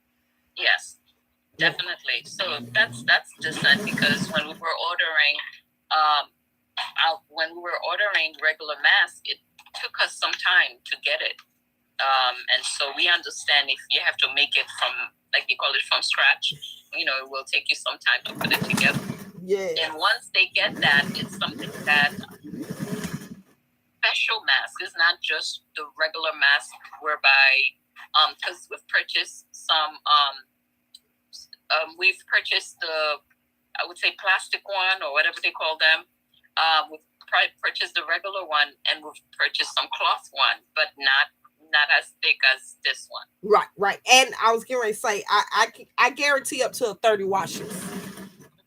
Yes, definitely. So that's decent because um, when we were ordering regular masks, it took us some time to get it. And so we understand if you have to make it from, like you call it, from scratch, it will take you some time to put it together. Yeah. And once they get that, it's something that special mask is not just the regular mask whereby, because we've purchased the, I would say, plastic one or whatever they call them. We've purchased the regular one, and we've purchased some cloth one, but not as thick as this one. Right. And I was getting ready to say, I guarantee up to 30 washes.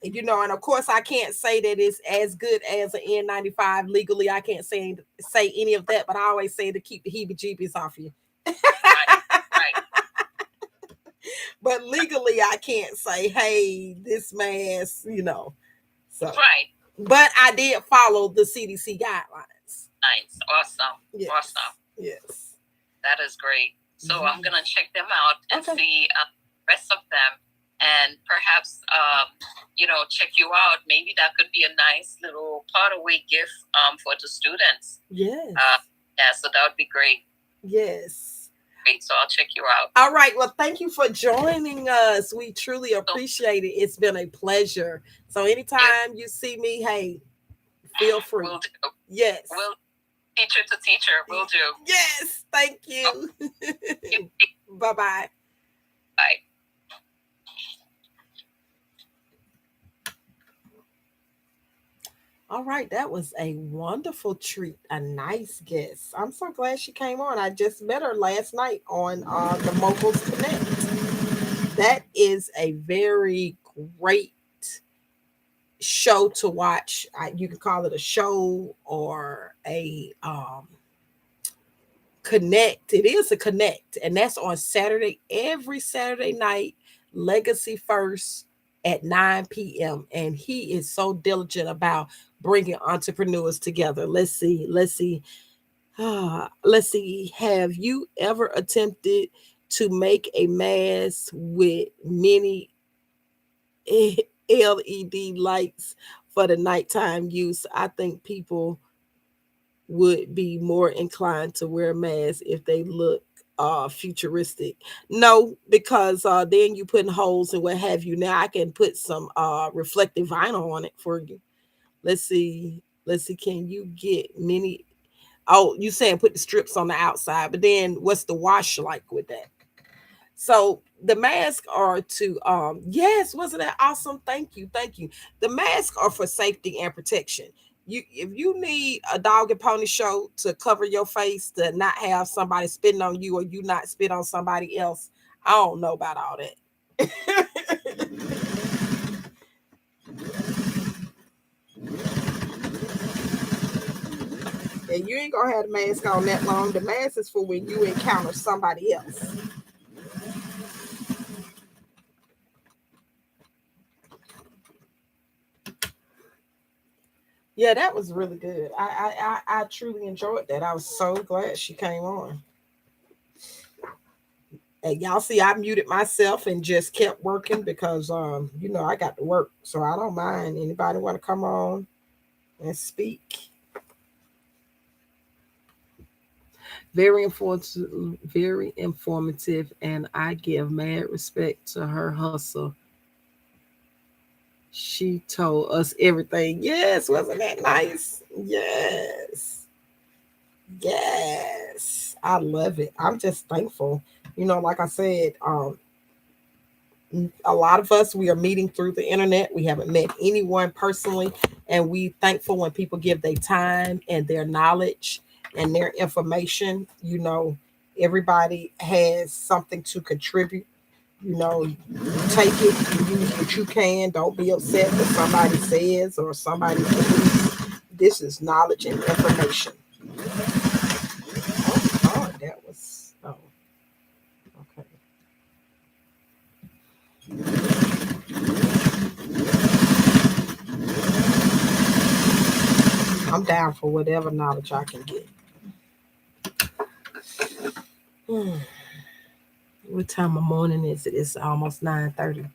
And of course, I can't say that it's as good as an N95 legally. I can't say any of that, but I always say to keep the heebie-jeebies off you. Right. But legally, I can't say, "Hey, this mask," So, right. But I did follow the CDC guidelines. Nice. Awesome. Yes. Awesome. Yes. That is great. So I'm gonna check them out and see the rest of them, and perhaps check you out. Maybe that could be a nice little part away gift for the students. Yes. Yeah. So that would be great. Yes. Great. So I'll check you out. All right. Well, thank you for joining us. We truly appreciate it. It's been a pleasure. So anytime you see me, hey, feel free. Will do. Yes. Will teacher to teacher. Will do. Yes. Thank you. Bye-bye. Bye. All right, that was a wonderful treat, a nice guest. I'm so glad she came on. I just met her last night on the Moguls Connect. That is a very great show to watch. You can call it a show or a connect. It is a connect, and that's on Saturday, every Saturday night, Legacy First at 9 p.m. And he is so diligent about bringing entrepreneurs together. Let's see. Let's see. Have you ever attempted to make a mask with many LED lights for the nighttime use? I think people would be more inclined to wear masks if they look futuristic. No, because then you putting holes and what have you. Now I can put some reflective vinyl on it for you. Let's see. Can you get many? Oh, you saying put the strips on the outside, but then what's the wash like with that? So the masks are to yes, wasn't that awesome? Thank you. The masks are for safety and protection. If you need a dog and pony show to cover your face to not have somebody spitting on you or you not spit on somebody else, I don't know about all that. And you ain't gonna have the mask on that long. The mask is for when you encounter somebody else. Yeah, that was really good. I truly enjoyed that. I was so glad she came on. And y'all see, I muted myself and just kept working because I got to work, so I don't mind. Anybody want to come on and speak? Very informative, very informative, and I give mad respect to her hustle. She told us everything. Yes, wasn't that nice? Yes. Yes. I love it. I'm just thankful. Like I said, a lot of us, we are meeting through the internet. We haven't met anyone personally, and we thankful when people give their time and their knowledge and their information. Everybody has something to contribute. Take it and use what you can. Don't be upset that somebody says or somebody believes. This is knowledge and information. Oh God, that was okay. I'm down for whatever knowledge I can get. Hmm. What time of morning is it? It's almost 9:30.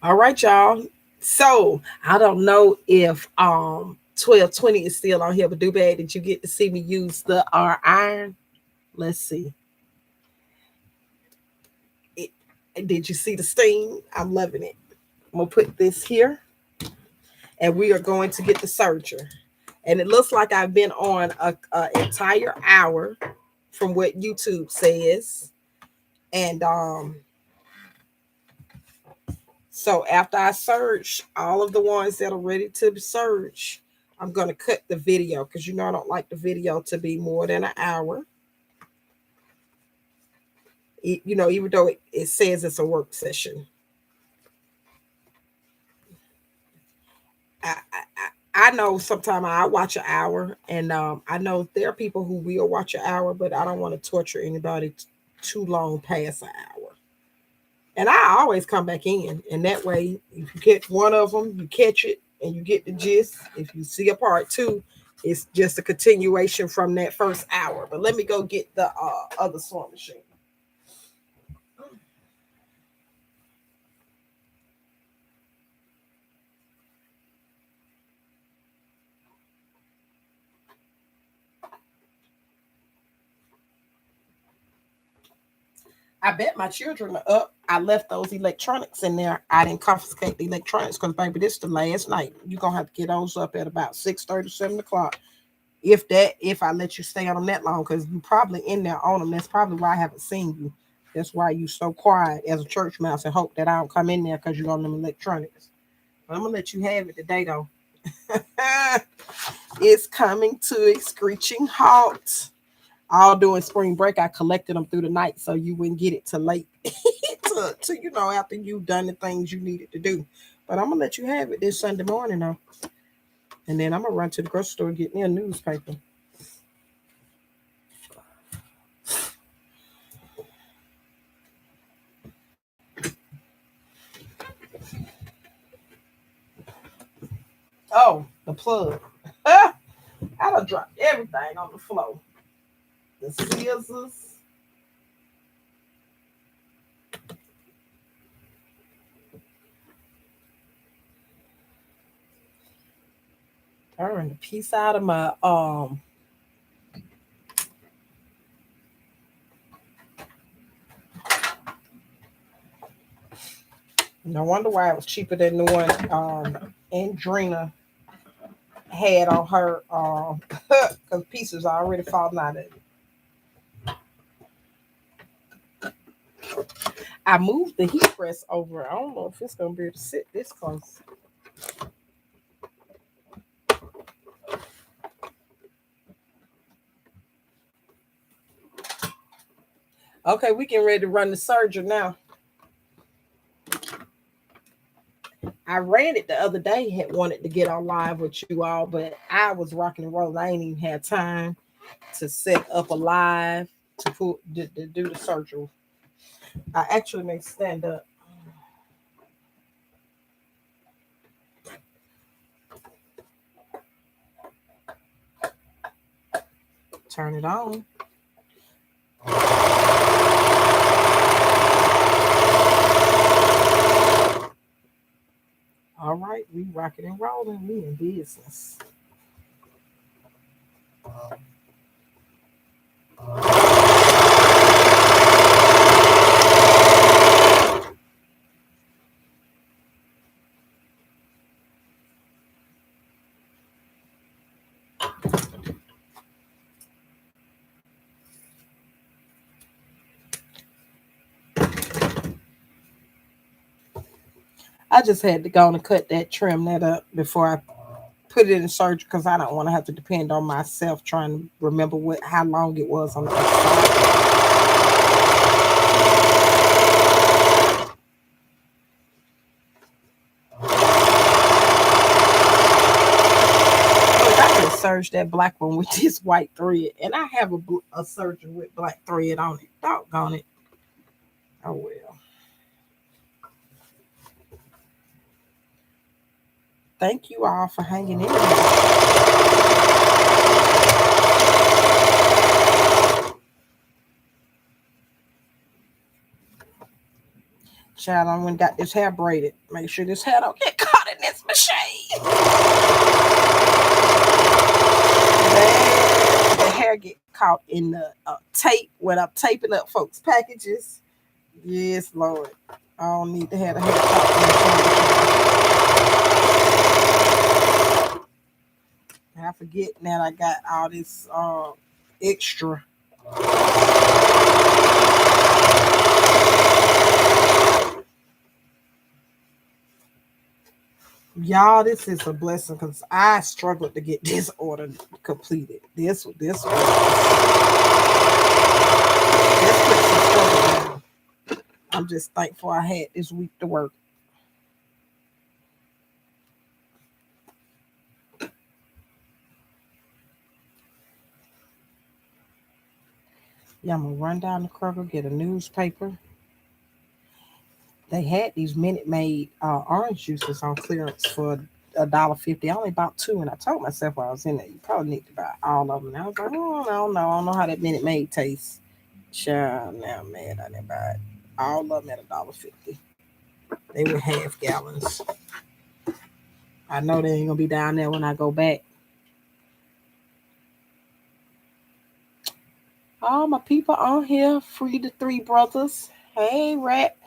All right, y'all. So I don't know if 1220 is still on here, but do bad. Did you get to see me use the iron? Let's see. It, did you see the steam? I'm loving it. I'm gonna put this here, and we are going to get the serger. And it looks like I've been on a entire hour from what YouTube says. And so after I search all of the ones that are ready to search, I'm gonna cut the video because I don't like the video to be more than an hour. Even though it says it's a work session. I know sometimes I watch an hour, and I know there are people who will watch an hour, but I don't want to torture anybody too long past an hour. And I always come back in, and that way, if you catch one of them, you catch it and you get the gist. If you see a part two, it's just a continuation from that first hour. But let me go get the other sewing machine. I bet my children are up. I left those electronics in there. I didn't confiscate the electronics because, baby, this is the last night. You're going to have to get those up at about 6:30, 7 o'clock. If I let you stay on them that long, because you probably in there on them. That's probably why I haven't seen you. That's why you so quiet as a church mouse and hope that I don't come in there because you're on them electronics. But I'm going to let you have it today, though. It's coming to a screeching halt. All during spring break, I collected them through the night so you wouldn't get it too late to after you've done the things you needed to do. But I'm gonna let you have it this Sunday morning though, and then I'm gonna run to the grocery store and get me a newspaper. Oh, the plug. I done dropped everything on the floor. The scissors. Turn the piece out of my no wonder why it was cheaper than the one Andrina had on her because pieces are already falling out of it. I moved the heat press over. I don't know if it's gonna be able to sit this close. Okay, we getting ready to run the surgery now. I ran it the other day, had wanted to get on live with you all, but I was rocking and rolling. I ain't even had time to set up a live to do the surgery. I actually may stand up, turn it on. All right, we rocking and rolling. We in business. I just had to go and cut that, trim that up before I put it in surgery because I don't want to have to depend on myself trying to remember what how long it was on the other side. Look, I just serged that black one with this white thread, and I have a surgery with black thread on it. Doggone it. Oh well. Thank you all for hanging in there. Child, I went and got this hair braided. Make sure this hair don't get caught in this machine. Man, the hair get caught in the tape when I'm taping up folks' packages. Yes, Lord. I don't need to have the hair caught in the I forget that I got all this extra. Y'all, this is a blessing because I struggled to get this order completed. This puts some struggle down. I'm just thankful I had this week to work. Yeah, I'm gonna run down the Kroger, get a newspaper. They had these Minute Maid orange juices on clearance for $1.50. I only bought two, and I told myself while I was in there, you probably need to buy all of them. And I was like, oh, I don't know how that Minute Maid tastes. Child, now I'm mad I didn't buy it. All of them at $1.50. They were half gallons. I know they ain't gonna be down there when I go back. All my people on here, free the three brothers. Hey, Rat.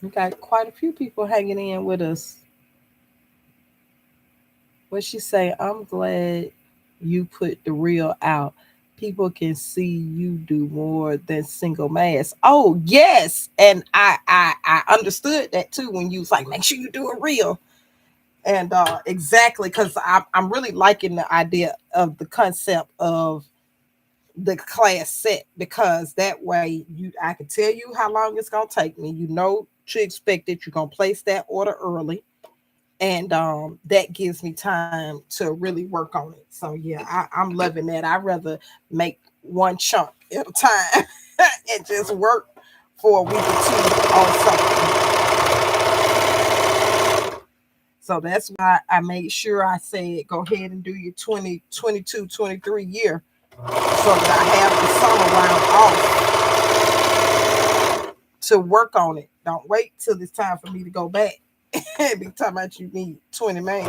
We got quite a few people hanging in with us. What she say? I'm glad you put the real out. People can see you do more than single mass. Oh yes, and I understood that too when you was like, make sure you do a reel. And exactly because I'm really liking the idea of the concept of the class set because that way I can tell you how long it's gonna take me. You know to expect it. You're gonna place that order early, and that gives me time to really work on it. So yeah, I'm loving that. I rather make one chunk at a time and just work for a week or two on something. So that's why I made sure I said go ahead and do your 2022 23 year so that I have the summer round off to work on it. Don't wait till it's time for me to go back. Be talking about you need 20 man.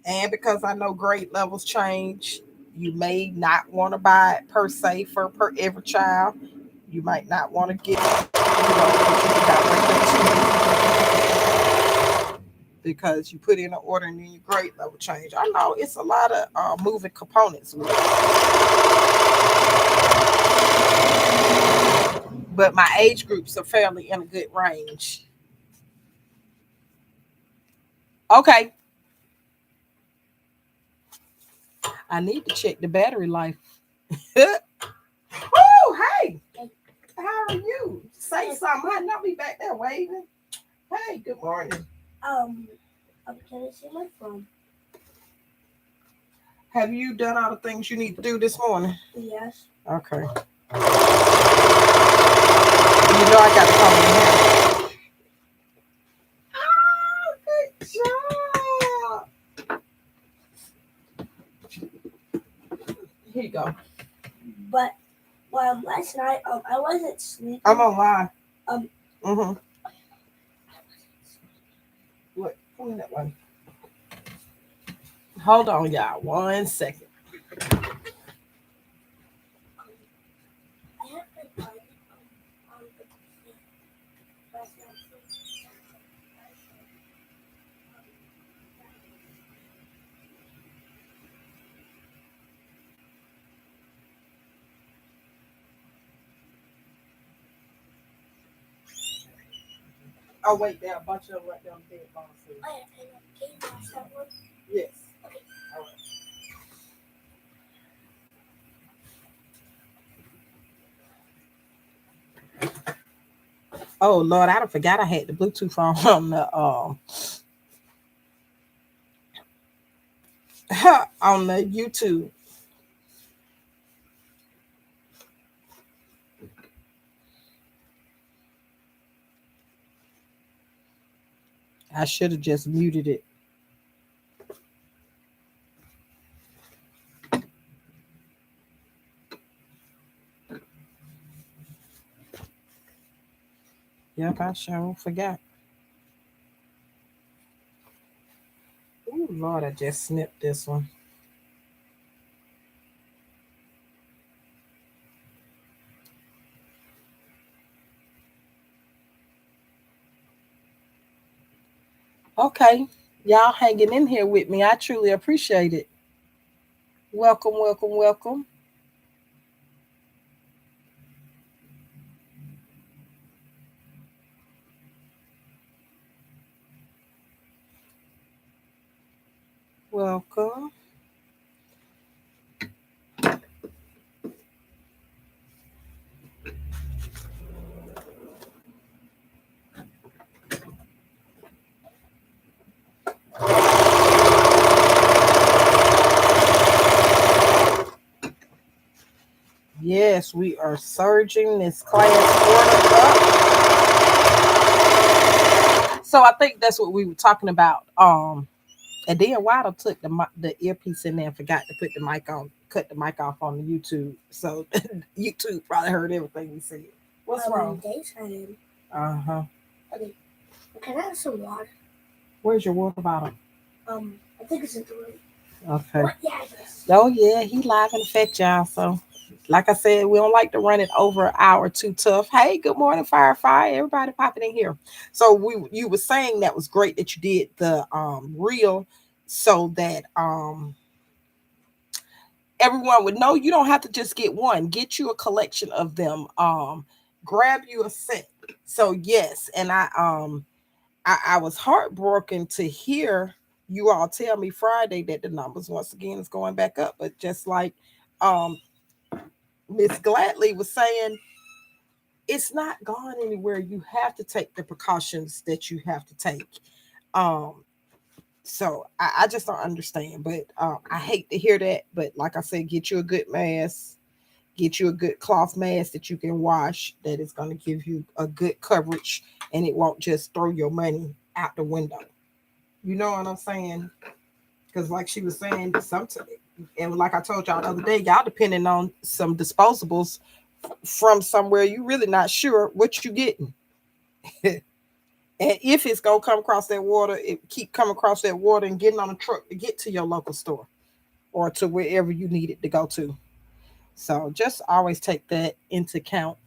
And because I know grade levels change, you may not want to buy it per se for per every child. You might not want to get, you know, direct them because you put in an order and then your grade level change. I know it's a lot of moving components with it, but my age groups are fairly in a good range. Okay, I need to check the battery life. Oh, hey, how are you? Say something. I know be back there waving. Hey, good morning. Um, I'm trying to see my phone. Have you done all the things you need to do this morning? Yes. Okay. You know I got to call you now. Oh, good job. Here you go. But last night I wasn't sleeping. I'm on live. Mm-hmm. What? Come in that way. Hold on, y'all. 1 second. Oh wait, there are a bunch of them right there on the bed. Yes. Okay. All right. Oh Lord, I forgot I had the Bluetooth on the on the YouTube. I should have just muted it. Yep, I sure forgot. Oh Lord, I just snipped this one. Okay, y'all hanging in here with me. I truly appreciate it. Welcome, welcome, welcome. Welcome. Yes, we are surging this class order up. So I think that's what we were talking about. And then Waddle took the earpiece in there and forgot to put the mic on, cut the mic off on the YouTube. So YouTube probably heard everything we said. What's wrong? Daytime. Uh huh. Okay. Can I have some water? Where's your water bottle? I think it's in the room. Okay. What? Yeah. Oh yeah, he live in effect, y'all. So like I said, we don't like to run it over an hour too tough. Hey, good morning, Firefly. Everybody popping in here. So you were saying that was great that you did the reel so that everyone would know you don't have to just get one. Get you a collection of them. Grab you a set. So yes, and I was heartbroken to hear you all tell me Friday that the numbers once again is going back up. But just like um Miss Gladly was saying, it's not gone anywhere. You have to take the precautions that you have to take. Um, so I just don't understand. But I hate to hear that. But like I said, get you a good mask, get you a good cloth mask that you can wash, that is going to give you a good coverage and it won't just throw your money out the window. You know what I'm saying? Because like she was saying, sometimes, and like I told y'all the other day, y'all depending on some disposables from somewhere you really not sure what you getting. And if it's gonna come across that water, it keep coming across that water and getting on a truck to get to your local store or to wherever you need it to go to. So just always take that into account.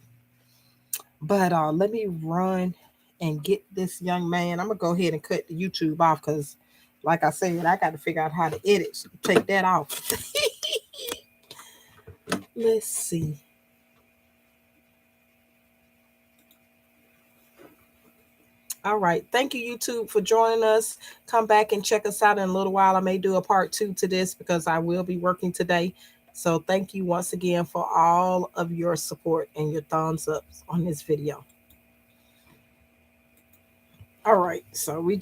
But let me run and get this young man. I'm gonna go ahead and cut the YouTube off because, like I said, I got to figure out how to edit. So take that off. Let's see. All right. Thank you, YouTube, for joining us. Come back and check us out in a little while. I may do a part two to this because I will be working today. So thank you once again for all of your support and your thumbs up on this video. All right. So we